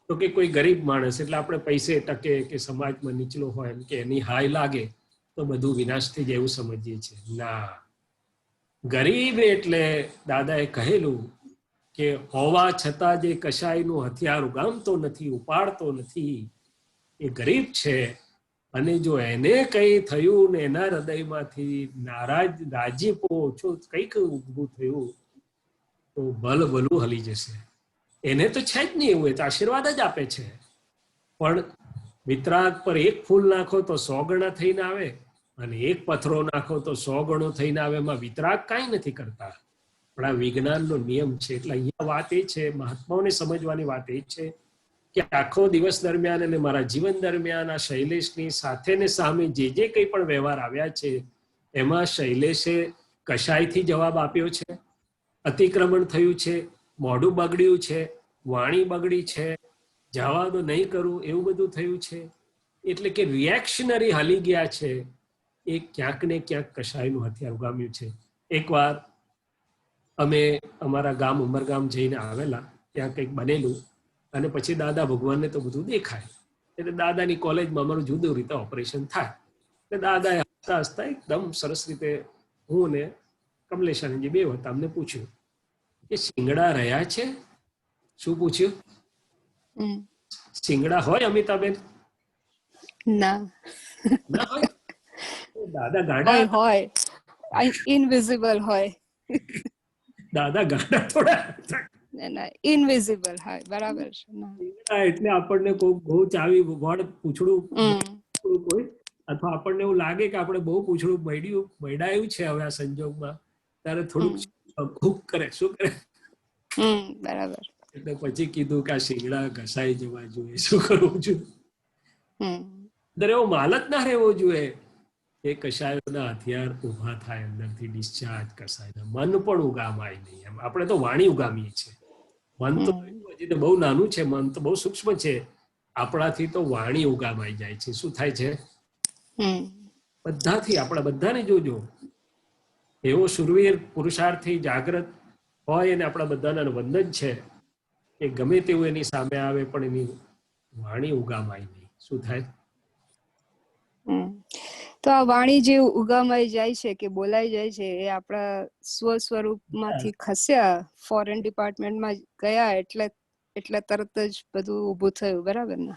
તો કે કોઈ ગરીબ માણસ એટલે આપણે પૈસે ટકે કે સમાજમાં નીચલો હોય કે એની હાય લાગે તો બધું વિનાશ થઈ જાય એવું સમજીએ છીએ. ના, ગરીબ એટલે દાદાએ કહેલું કે હોવા છતાં જે કશાયનું હથિયાર ઉગામતો નથી, ઉપાડતો નથી, એ ગરીબ છે. અને જો એને કઈ થયું ને એના હૃદયમાંથી રાજીપો ઓછો કંઈક ઉભું થયું તો ભલું હલી જશે. એને તો છે જ નહીં એવું, એ તો આશીર્વાદ જ આપે છે. પણ વિતરાગ પર એક ફૂલ નાખો તો 100 ગણા થઈને આવે અને એક પથરો નાખો તો 100 ગણો થઈને આવે. એમાં વિતરાગ કાંઈ નથી કરતા, પણ આ વિજ્ઞાનનો નિયમ છે. એટલે અહીંયા વાત એ છે, મહાત્માઓને સમજવાની વાત એ છે કે આખો દિવસ દરમિયાન અને મારા જીવન દરમિયાન આ શૈલેષની સાથે ને સામે જે કંઈ પણ વ્યવહાર આવ્યા છે એમાં શૈલેષે કશાયથી જવાબ આપ્યો છે, અતિક્રમણ થયું છે, મોઢું બગડ્યું છે, વાણી બગડી છે, જવાબ નહીં કરું એવું બધું થયું છે. એટલે કે રિએક્શનરી હાલી ગયા છે. એ ક્યાંક ને ક્યાંક કશાયનું હથિયાર ઉગામ્યું છે. એકવાર અમે અમારા ગામ ઉમરગામ જઈને આવેલા, ત્યાં કંઈક બનેલું અને પછી દાદા ભગવાનને તો બધું દેખાય એટલે દાદાની કોલેજમાં અમારું જુદું રીતે ઓપરેશન થાય. એટલે દાદાએ હસતા હસતા એકદમ સરસ રીતે હું ને કમલેશાનંદજી 2 હતા અમને પૂછ્યું કે શિંગડા રહ્યા છે? શું પૂછ્યું? શિંગડા હોય અમિતાબેન? ના ના હોય? દાદા ગાડા હોય હોય ઇનવિઝિબલ હોય દાદા ગાડા થોડા હતા. ના ઇનવિઝિબલ હોય બરાબર છે ના એટલે આપણને કોઈ બહુ ચાવી વડ પૂછડું કોઈ અથવા આપણને એવું લાગે કે આપણે બહુ પૂછડું બૈડાયું છે હવે આ સંજોગમાં, ત્યારે થોડુંક ભૂખ કરે. શું કરે? બરાબર. એટલે પછી કીધું કે આ શીંગડા ઘસાઈ જવા જોઈએ. શું કરવું જોઈએ? અંદર એવો માલક ના રહેવો જોઈએ. એ કશાયોના હથિયાર ઉભા થાય અંદરથી ડિસ્ચાર્જ કસાય. મન પણ ઉગામાય નહીં. એમ આપણે તો વાણી ઉગામીએ છીએ. મન તો હજી તો બહુ નાનું છે, મન તો બહુ સૂક્ષ્મ છે. આપણાથી તો વાણી ઉગામાઈ જાય છે. શું થાય છે? બધાથી, આપણા બધાને જોજો, એવો શુરવીર પુરુષાર્થી જાગ્રત હોય અને આપણા બધાના વંદન છે કે ગમે તેવું એની સામે આવે પણ એની વાણી ઉગામાય નહીં. શું થાય? તો આ વાણી જે ઉગામાઈ જાય છે કે બોલાઈ જાય છે એ આપણા સ્વ સ્વરૂપમાંથી ખસ્યા, ફોરેન ડિપાર્ટમેન્ટમાં ગયા એટલે તરત જ બધું ઊભું થયું. બરાબર ને?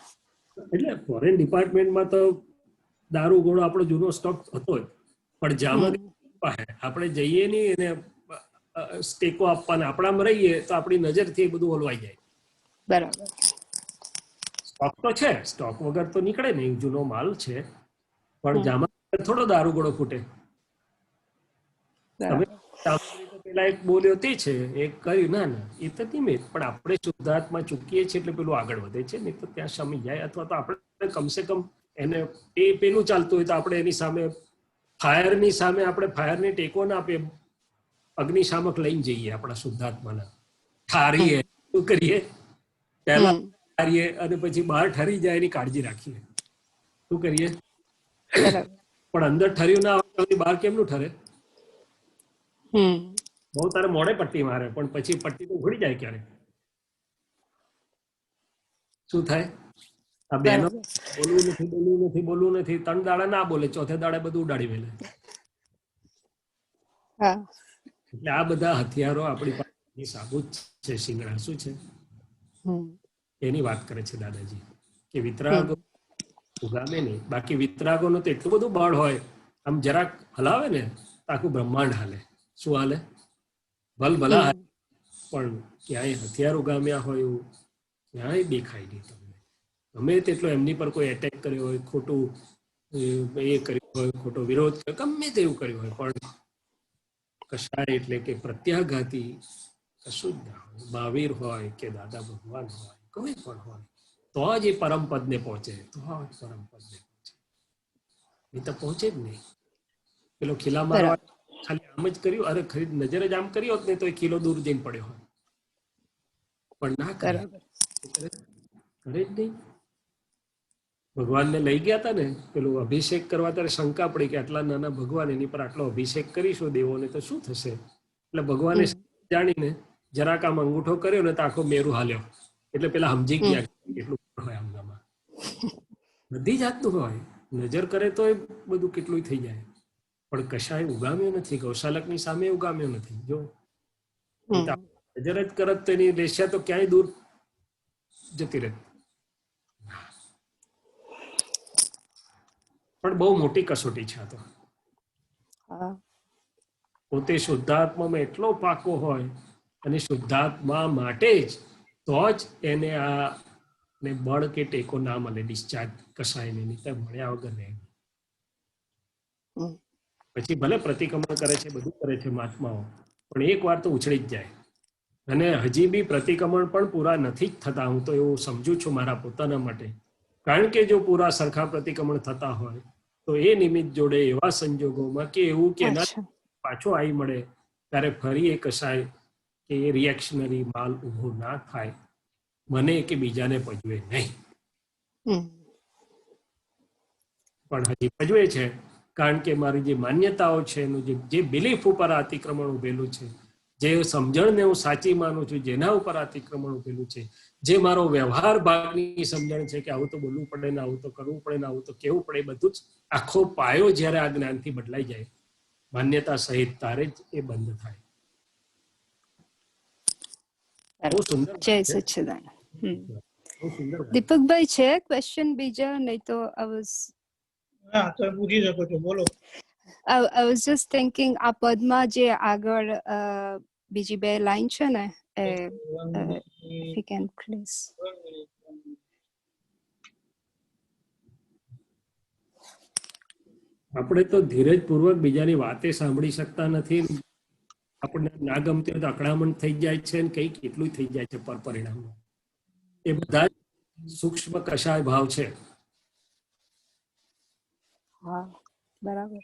એટલે ફોરેન ડિપાર્ટમેન્ટમાં તો દારૂ ગોળો આપણો જૂનો સ્ટોક હતો જ, પણ જામાં આપણે જઈએ નહીં એને સ્ટેકો આપવાના, આપણામાં રહીએ તો આપણી નજરથી બધું ઓલવાઈ જાય. બરાબર. સ્ટોક તો છે, સ્ટોક વગર તો નીકળે નહીં, જૂનો માલ છે, પણ જામાં થોડો દારૂ ગોળો ફૂટે. તમે પેલા એક બોલ્યો તે છે, એક કર્યું, ના એ તો ધીમે, પણ આપણે શુદ્ધાત્મા ચૂકીએ છીએ એટલે પેલું આગળ વધે છે, નહીં તો ત્યાં શમી જાય. અથવા તો આપણે કમસે કમ એને એ પેલું ચાલતું હોય તો આપણે એની સામે ફાયરની સામે આપણે ફાયરને ટેકો ના આપીએ, અગ્નિશામક લઈને જઈએ આપણા શુદ્ધાત્માના, ઠારીએ. શું કરીએ? પહેલા ઠારીએ અને પછી બહાર ઠરી જાય એની કાળજી રાખીએ. શું કરીએ? પણ અંદર ઠર્યું ના હોય બહાર કેમનું ઠરે? બહુ તારે મોડે પટ્ટી મારે પણ પછી પટ્ટી તો ઉઘડી જાય ક્યારે. શું થાય? આ બેનો બોલવું નથી 3 દાડા ના બોલે, ચોથે દાડે બધું ઉડાડી મેલે. એટલે આ બધા હથિયારો આપણી પાસે સાબુત છે. શિંગડા શું છે એની વાત કરે છે દાદાજી, કે વિતરાગો ઉગામે નહીં. બાકી વિતરાગોનો તો એટલું બધું બળ હોય, આમ જરાક હલાવે ને આખું બ્રહ્માંડ હાલે. શું હાલે? ભલા પણ ક્યાંય હથિયાર ઉગામ્યા હોય એવું ક્યાંય દેખાય નહીં તમને. ગમે તેટલો એમની પર કોઈ એટેક કર્યો હોય, ખોટું એ કર્યું હોય, ખોટો વિરોધ કર્યો, ગમે તેવું કર્યું હોય, પણ કશાય એટલે કે પ્રત્યાઘાતી કશું જ ના હોય. મહાવીર હોય કે દાદા ભગવાન હોય, કોઈ પણ હોય, તો જ એ પરમ પદને પહોંચે. તો જ પરમ પદને પહોંચે. એ તો પહોંચે જ નહીં. પેલો ખીલા મારવા ખાલી આમ જ કર્યું, અરે ખરી નજર જ આમ કરી હોત ને તો એ કિલો દૂર જઈને પડ્યો હોય, પણ ના કરે. કરે જ નહીં. ભગવાનને લઈ ગયા હતા ને પેલું અભિષેક કરવા, ત્યારે શંકા પડી કે આટલા નાના ભગવાન, એની પર આટલો અભિષેક કરીશું દેવોને તો શું થશે? એટલે ભગવાને જાણીને જરાક આમ અંગૂઠો કર્યો ને તો આખો મેરું હાલ્યો. એટલે પેલા સમજી ગયા કેટલું હોય આમનામાં. બધી જાતનું હોય. નજર કરે તો એ બધું કેટલું થઈ જાય, પણ કશાય ઉગામ્યો નથી. ગૌશાલકની સામે ઉગામ્યો નથી. જો નજર જ કરત તો એની રેશિયા તો ક્યાંય દૂર જતી રહે. પણ બહુ મોટી કસોટી છે આ તો. પોતે શુદ્ધાત્મામાં એટલો પાકો હોય અને શુદ્ધાત્મા માટે જ તો જ એને આ ને બળ કે ટેકો ના મળે, ડિસ્ચાર્જ કસાય નહીં, તો મળ્યા વગર રહે. પછી ભલે પ્રતિક્રમણ કરે છે, બધું કરે છે મહાત્માઓ, પણ એક વાર તો ઉછળી જ જાય. અને હજી બી પ્રતિક્રમણ પણ પૂરા નથી જ થતા. હું તો એવું સમજુ છું મારા પોતાના માટે. કારણ કે જો પૂરા સરખા પ્રતિક્રમણ થતા હોય તો એ નિમિત્ત જોડે એવા સંજોગોમાં કે એવું કે એના પાછો આવી મળે ત્યારે ફરી એ કસાય કે એ રિએક્શનરી માલ ઉભો ના થાય, મને કે બીજાને પજવે નહીં. પણ હજી પજવે છે, કારણ કે મારી જે માન્યતાઓ છે, એનું જે બિલીફ ઉપર આ અતિક્રમણ ઉભેલું છે, જે સમજણને હું સાચી માનું છું, જેના ઉપર અતિક્રમણ ઉભેલું છે, જે મારો વ્યવહાર ભાગની સમજણ છે કે આવું તો બોલવું પડે ને, આવું તો કરવું પડે ને, આવું તો કેવું પડે, બધું જ આખો પાયો જ્યારે આ જ્ઞાનથી બદલાઈ જાય માન્યતા સહિત, તારે જ એ બંધ થાય. બહુ સુંદર. જય સચ્ચિદાનંદ. બહુ સુંદર વાત. દીપકભાઈ છે ક્વેશ્ચન બીજા? નહીં તો હા તો પૂછી શકો છો, બોલો. I was just thinking આ પદમાં જે આગળ બીજી બે લાઈન છે ને if you can please. આપણે તો ધીરજપૂર્વક બીજાની વાતે સાંભળી શકતા નથી. આપણને ના ગમતી હોય તો અકળામણ થઈ જાય છે ને કંઈક એટલું થઈ જાય છે પર પરિણામ. એ બધા જ સૂક્ષ્મ કશાય ભાવ છે. હા બરાબર.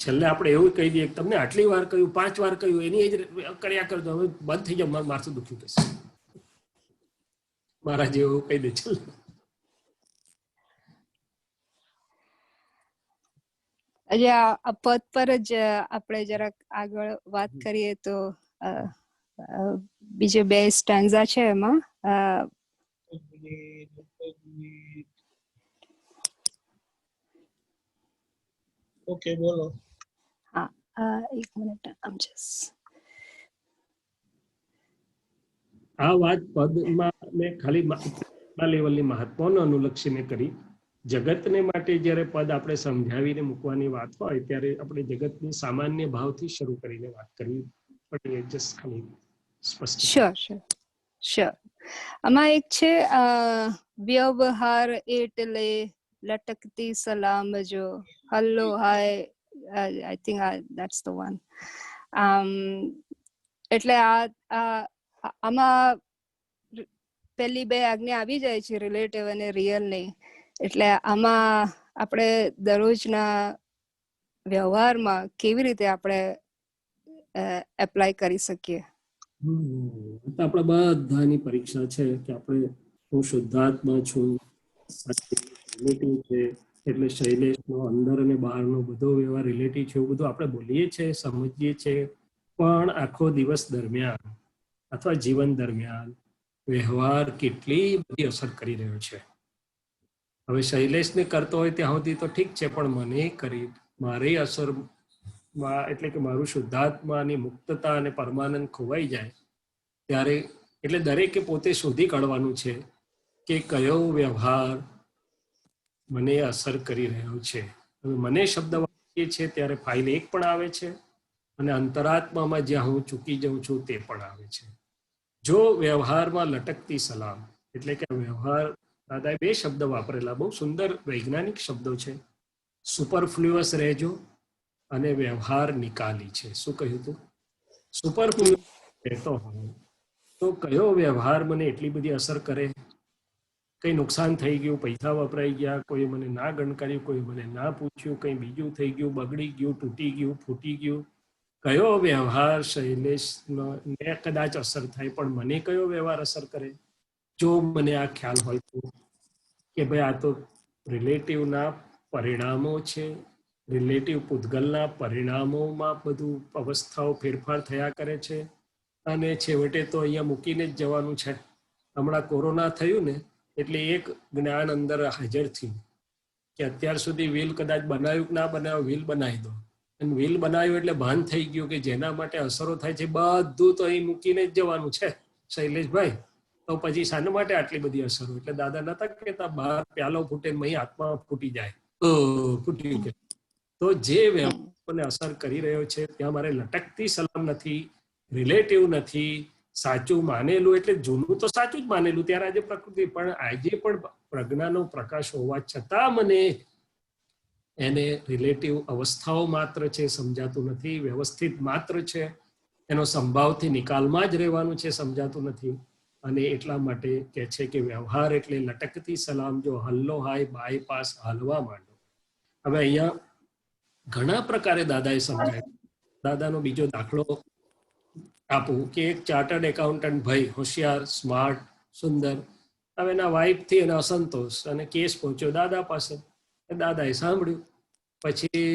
છેલ્લે આપણે એવું કહી દઈએ કે તમને આટલી વાર કહ્યું, 5 વાર કહ્યું, એની જ કર્યા કરજો, હવે બંધ થઈ જાવ, માથું દુખ્યું કહેશે મારા જેવું કહી દે છેલ્લે. આજે આ પદ પર જ આપણે જરાક આગળ વાત કરીએ તો બીજે બે સ્ટેન્ઝા છે એમાં ઓકે બોલો. એક મિનિટ આમ જસ્ટ આ વાત પદમાં મેં ખાલી લેવલની મહત્વને અનુલક્ષીને કરી. જગતને માટે જ્યારે પદ આપણે સમજાવીને મૂકવાની વાત હોય ત્યારે આપણે જગતની સામાન્ય ભાવથી શરૂ કરીને વાત કરવી પડે. જસ્ટ ખાલી સ્પષ્ટ. શ્યોર. આમાં એક છે વ્યવહાર એટલે લટકતી સલામ જો hello hi. I think that's the one. એટલે આમાં પહેલી બે આજ્ઞા આવી જાય છે, રિલેટિવ અને રિયલ ની. એટલે આમાં આપણે દરરોજના વ્યવહારમાં કેવી રીતે આપણે એપ્લાય કરી શકીએ? આપણા બધાની પરીક્ષા છે કે આપણે હું શુદ્ધાત્મા છું, રિલેટિવ છે, એટલે શૈલેષનો અંદર અને બહારનો બધો વ્યવહાર રિલેટિવ છે, એવું બધું આપણે બોલીએ છીએ, સમજીએ છીએ. પણ આખો દિવસ દરમિયાન અથવા જીવન દરમિયાન વ્યવહાર કેટલી બધી અસર કરી રહ્યો છે. હવે શૈલેષને કરતો હોય ત્યાં સુધી તો ઠીક છે, પણ મને કરી મારી અસરમાં એટલે કે મારું શુદ્ધાત્માની મુક્તતા અને પરમાનંદ ખોવાઈ જાય ત્યારે એટલે દરેકે પોતે શોધી કાઢવાનું છે કે કયો વ્યવહાર મને અસર કરી રહ્યો છે. હવે મને શબ્દ વાપરીએ છીએ ત્યારે ફાઇલ 1 પણ આવે છે અને અંતરાત્મામાં જ્યાં હું ચૂકી જાઉં છું તે પણ આવે છે. જો વ્યવહારમાં લટકતી સલામ એટલે કે વ્યવહાર, દાદાએ 2 શબ્દ વાપરેલા, બહુ સુંદર વૈજ્ઞાનિક શબ્દો છે. સુપરફ્લુઅસ રહેજો અને વ્યવહાર નિકાલી છે. શું કહ્યું હતું? સુપરફ્લુઅસ રહેતો હોય તો કયો વ્યવહાર મને એટલી બધી અસર કરે? કંઈ નુકસાન થઈ ગયું, પૈસા વપરાઈ ગયા, કોઈ મને ના ગણકાર્યું, કોઈ મને ના પૂછ્યું, કંઈ બીજું થઈ ગયું, બગડી ગયું, તૂટી ગયું, ફૂટી ગયું. કયો વ્યવહાર શૈલેષને કદાચ અસર થાય પણ મને કયો વ્યવહાર અસર કરે? જો મને આ ખ્યાલ હોય તો કે ભાઈ આ તો રિલેટિવના પરિણામો છે, રિલેટિવ પૂતગલના પરિણામોમાં બધું અવસ્થાઓ ફેરફાર થયા કરે છે અને છેવટે તો અહીંયા મૂકીને જ જવાનું છે. હમણાં કોરોના થયું ને એટલે એક જ્ઞાન અંદર હાજર થયું કે અત્યાર સુધી વ્હીલ કદાચ બનાવ્યું કે ના બનાવ્યું, વ્હીલ બનાવી દો. અને વ્હીલ બનાવ્યું એટલે ભાન થઈ ગયું કે જેના માટે અસરો થાય છે બધું તો અહીં મૂકીને જ જવાનું છે શૈલેષભાઈ. તો પછી શાના માટે આટલી બધી અસરો? એટલે દાદા નતા કહેતા બહાર પ્યાલો ફૂટે મહી આત્મા ફૂટી જાય, ફૂટ્યું કે. તો જે વ્યવહારને અસર કરી રહ્યો છે ત્યાં મારે લટકતી સલામ નથી, રિલેટિવ નથી, સાચું માનેલું એટલે જૂનું તો સાચું જ માનેલું ત્યારે આજે પ્રકૃતિ, પણ આજે પણ પ્રજ્ઞાનો પ્રકાશ હોવા છતાં મને એને રિલેટિવ અવસ્થાઓ માત્ર છે સમજાતું નથી, વ્યવસ્થિત માત્ર છે, એનો સંભાવથી નિકાલમાં જ રહેવાનું છે સમજાતું નથી. અને એટલા માટે કહે છે કે વ્યવહાર એટલે લટકતી સલામ જો હલ્લો હાય બાયપાસ હાલવા માંડો. હવે અહીંયા ઘણા પ્રકારે દાદાએ સમજાવ્યું. દાદાનો બીજો દાખલો આપું કે એક ચાર્ટર્ડ એકાઉન્ટન્ટ ભાઈ, હોશિયાર, સ્માર્ટ, સુંદર, હવે એના વાઇફથી એને અસંતોષ અને કેસ પહોંચ્યો દાદા પાસે. દાદાએ સાંભળ્યું, પછી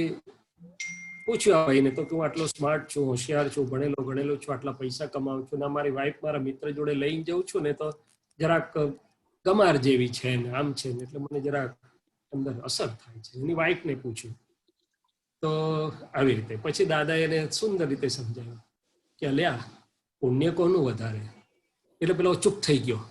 પૂછ્યું આ ભાઈને તો હું આટલો સ્માર્ટ છું, હોશિયાર છું, ભણેલો છું, આટલા પૈસા કમાવું છું ને મારી વાઇફ મારા મિત્ર જોડે લઈને જાઉં છું ને તો જરાક ગમાર જેવી છે ને આમ છે ને એટલે મને જરાક અંદર અસર થાય છે. એની વાઇફને પૂછ્યું તો આવી રીતે પછી દાદા એને સુંદર રીતે સમજાવ્યું કે અલ્યા પુણ્ય કોનું વધારે, એટલે પેલો ચૂપ થઈ ગયો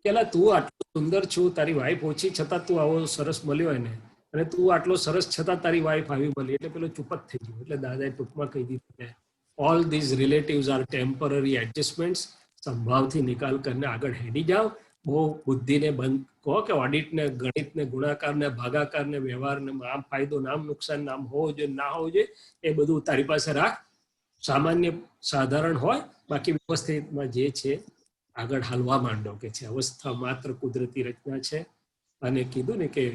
કે અલા તું આટલું સુંદર છું, તારી વાઈફ ઓછી છતાં તું આવો સરસ મળ્યો એને, અને તું આટલો સરસ છતાં તારી વાઈફ આવી મળી, એટલે પેલો ચૂપ જ થઈ ગયો. એટલે દાદાએ ટૂંકમાં કહી દીધું કે all these relatives are temporary adjustments, સંભાવથી નિકાલ કરીને આગળ હેડી જાઓ. બહુ બુદ્ધિને બંધ કહો કે ઓડિટને, ગણિતને, ગુણાકારને, ભાગાકારને, વ્યવહારને, આમ ફાયદો નામ નુકસાન નામ હોવો જોઈએ ના હોવું જોઈએ એ બધું તારી પાસે રાખ. સામાન્ય સાધારણ હોય, બાકી વ્યવસ્થિતમાં જે છે આગળ હાલવા માંડો કે છે. અવસ્થા માત્ર કુદરતી રચના છે. અને કીધું ને કે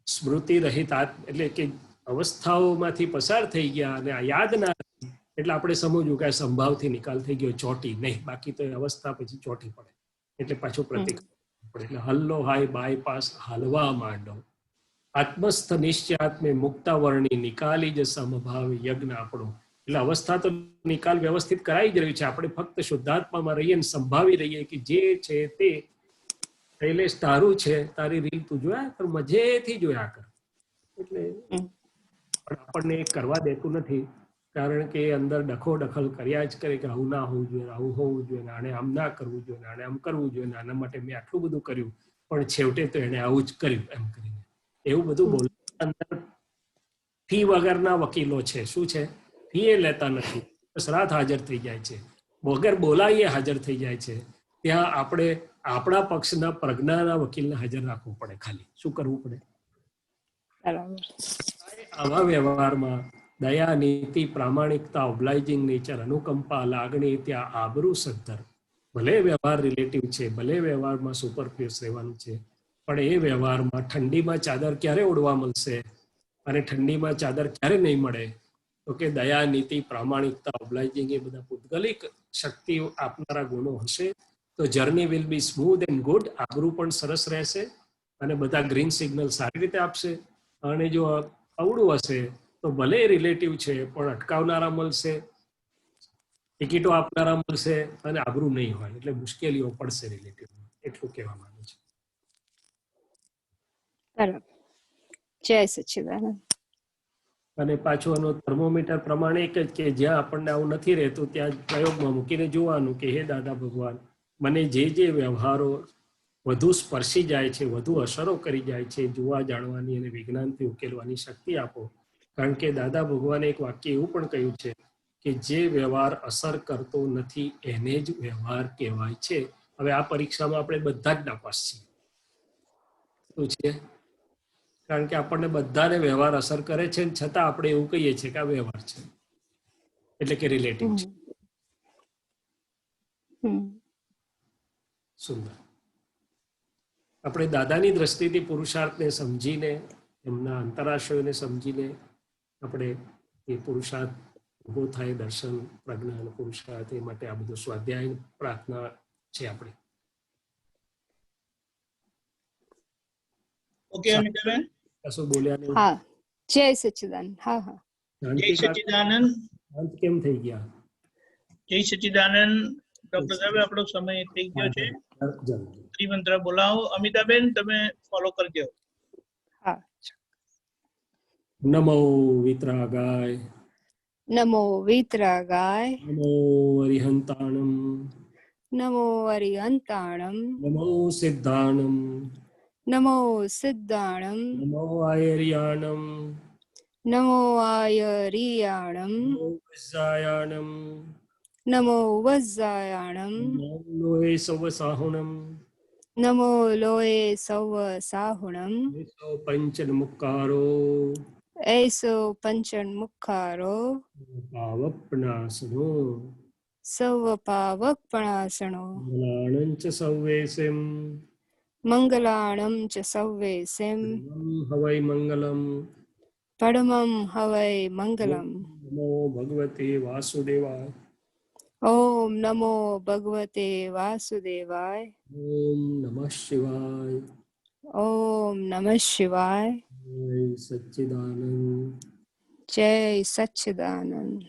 સ્મૃતિ રહિત એટલે કે અવસ્થાઓમાંથી પસાર થઈ ગયા અને આ યાદ ના, એટલે આપણે સમજવું કે આ સંભાવથી નિકાલ થઈ ગયો, ચોટી નહીં, બાકી તો એ અવસ્થા પછી ચોટી પડે, એટલે પાછું પ્રતિક પડે. એટલે હલ્લો હાય બાયપાસ, હાલવા માંડો. આત્મસ્થ નિશ્ચયાત્મે મુક્તા વર્ણી નિકાલી જ સમભાવ યજ્ઞ આપણો. એટલે અવસ્થા તો નિકાલ વ્યવસ્થિત કરાઈ જ રહ્યું છે. આપણે ફક્ત શુદ્ધાત્મામાં રહીએ ને સંભાવી રહીએ કે જે છે તે શૈલેષ તારું છે, તારી રીલ તું જોયા કર, મજેથી જોયા કર. એટલે પણ આપણને કરવા દેતું નથી, કારણ કે અંદર દખલ કર્યા જ કરે કે આવું ના હોવું જોઈએ, આવું હોવું જોઈએ, આને આમ ના કરવું જોઈએ, આને આમ કરવું જોઈએ, આના માટે મેં આટલું બધું કર્યું પણ છેવટે તો એને આવું જ કર્યું એમ કરીને એવું બધું બોલ. અંદર ફી વગરના વકીલો છે. શું છે? ફી એ લેતા નથી, રાત હાજર થઈ જાય છે, વગર બોલાવીએ હાજર થઈ જાય છે. ત્યાં આપણે આપણા પક્ષના પ્રજ્ઞાના વકીલને હાજર રાખવું પડે. ખાલી શું કરવું પડે? આવા વ્યવહારમાં દયા, નીતિ, પ્રામાણિકતા, ઓબ્લાઇજિંગ નેચર, અનુકંપા, લાગણી, ત્યાં આબરૂ સદ્ધર. ભલે વ્યવહાર રિલેટિવ છે, ભલે વ્યવહારમાં સુપરફ્લુઅસ રહેવાનું છે, પણ એ વ્યવહારમાં ઠંડીમાં ચાદર ક્યારે ઓઢવા મળશે અને ઠંડીમાં ચાદર ક્યારે નહીં મળે? તો કે દયા, નીતિ, પ્રામાણિકતા, ઓબ્લાઇજિંગ એ બધા પૂતગલિક શક્તિ આપનારા ગુણો હશે તો journey will be smooth and good. આબરૂ પણ સરસ રહેશે અને બધા ગ્રીન સિગ્નલ સારી રીતે આપશે. અને જો અવળું હશે તો ભલે રિલેટિવ છે પણ અટકાવનારા મળશે, ટિકિટો આપનારા મળશે અને આબરૂ નહીં હોય, એટલે મુશ્કેલીઓ પડશે રિલેટિવમાં. એટલું કહેવા માંગે છે. જય સચ્ચિદાનંદ. અને પાછું એનો થર્મોમીટર પ્રમાણે એક જ કે જ્યાં આપણને આવું નથી રહેતું ત્યાં પ્રયોગમાં મૂકીને જોવાનું કે હે દાદા ભગવાન, મને જે વ્યવહારો વધુ સ્પર્શી જાય છે, વધુ અસરો કરી જાય છે, જોવા જાણવાની અને વિજ્ઞાનથી ઉકેલવાની શક્તિ આપો. કારણ કે દાદા ભગવાને એક વાક્ય એવું પણ કહ્યું છે કે જે વ્યવહાર અસર કરતો નથી એને જ વ્યવહાર કહેવાય છે. હવે આ પરીક્ષામાં આપણે બધા જ નાપાસ છીએ. શું છે? કારણ કે આપણને બધાને વ્યવહાર અસર કરે છે, છતાં આપણે એવું કહીએ છીએ કે આ વ્યવહાર છે, એટલે કે રિલેટિવ છે. સુંદર. આપણે દાદાની દ્રષ્ટિથી પુરુષાર્થને સમજીને, એમના અંતરાશયોને સમજીને આપણે એ પુરુષાર્થ ઉભો થાય, દર્શન, પ્રજ્ઞા અને પુરુષાર્થ, એ માટે આ બધું સ્વાધ્યાય પ્રાર્થના છે આપણે. ઓકે અમિતાબેન, કશું બોલ્યા નહીં? હા, જય સચ્ચિદાનંદ. હા હા, જય સચ્ચિદાનંદ. અંત કેમ થઈ ગયા? જય સચ્ચિદાનંદ. ડોક્ટર સાહેબ, આપણો સમય થઈ ગયો છે. ત્રિમંત્ર બોલાવો. અમિતાબેન, તમે ફોલો કરજો. હા. નમો વિતરાગાય, નમો વિતરાગાય, નમો અરિહંતાણમ, નમો અરિહંતાણમ, નમો સિદ્ધાણમ, નમો સિદ્ધાણમ, નમો આયર્યાણમ, નમો આયરિયાણમ, નમો વજ્જાયાણમ, નમો વજ્જાયાણમ, નમો લોહે સવ સાહુણમ, નમો લોએ સૌ સાહુણમ, એસો પંચન મુક્કારો, એસો પંચન મુખારો, પાવપનાસનો, સૌ પાવપણાસણો, મલાણંચ સૌવેસેમ, મંગલાણમ ચ સૌવેસેમ, હવૈ મંગલમ, પડમમ હવૈ મંગલમ. નમો ભગવતે વાસુદેવાય. ઓમ નમો ભગવતે વાસુદેવાય. ઓમ નમઃ શિવાય. ઓમ નમઃ શિવાય. જય સચ્ચિદાનંદ. જય સચ્ચિદાનંદ.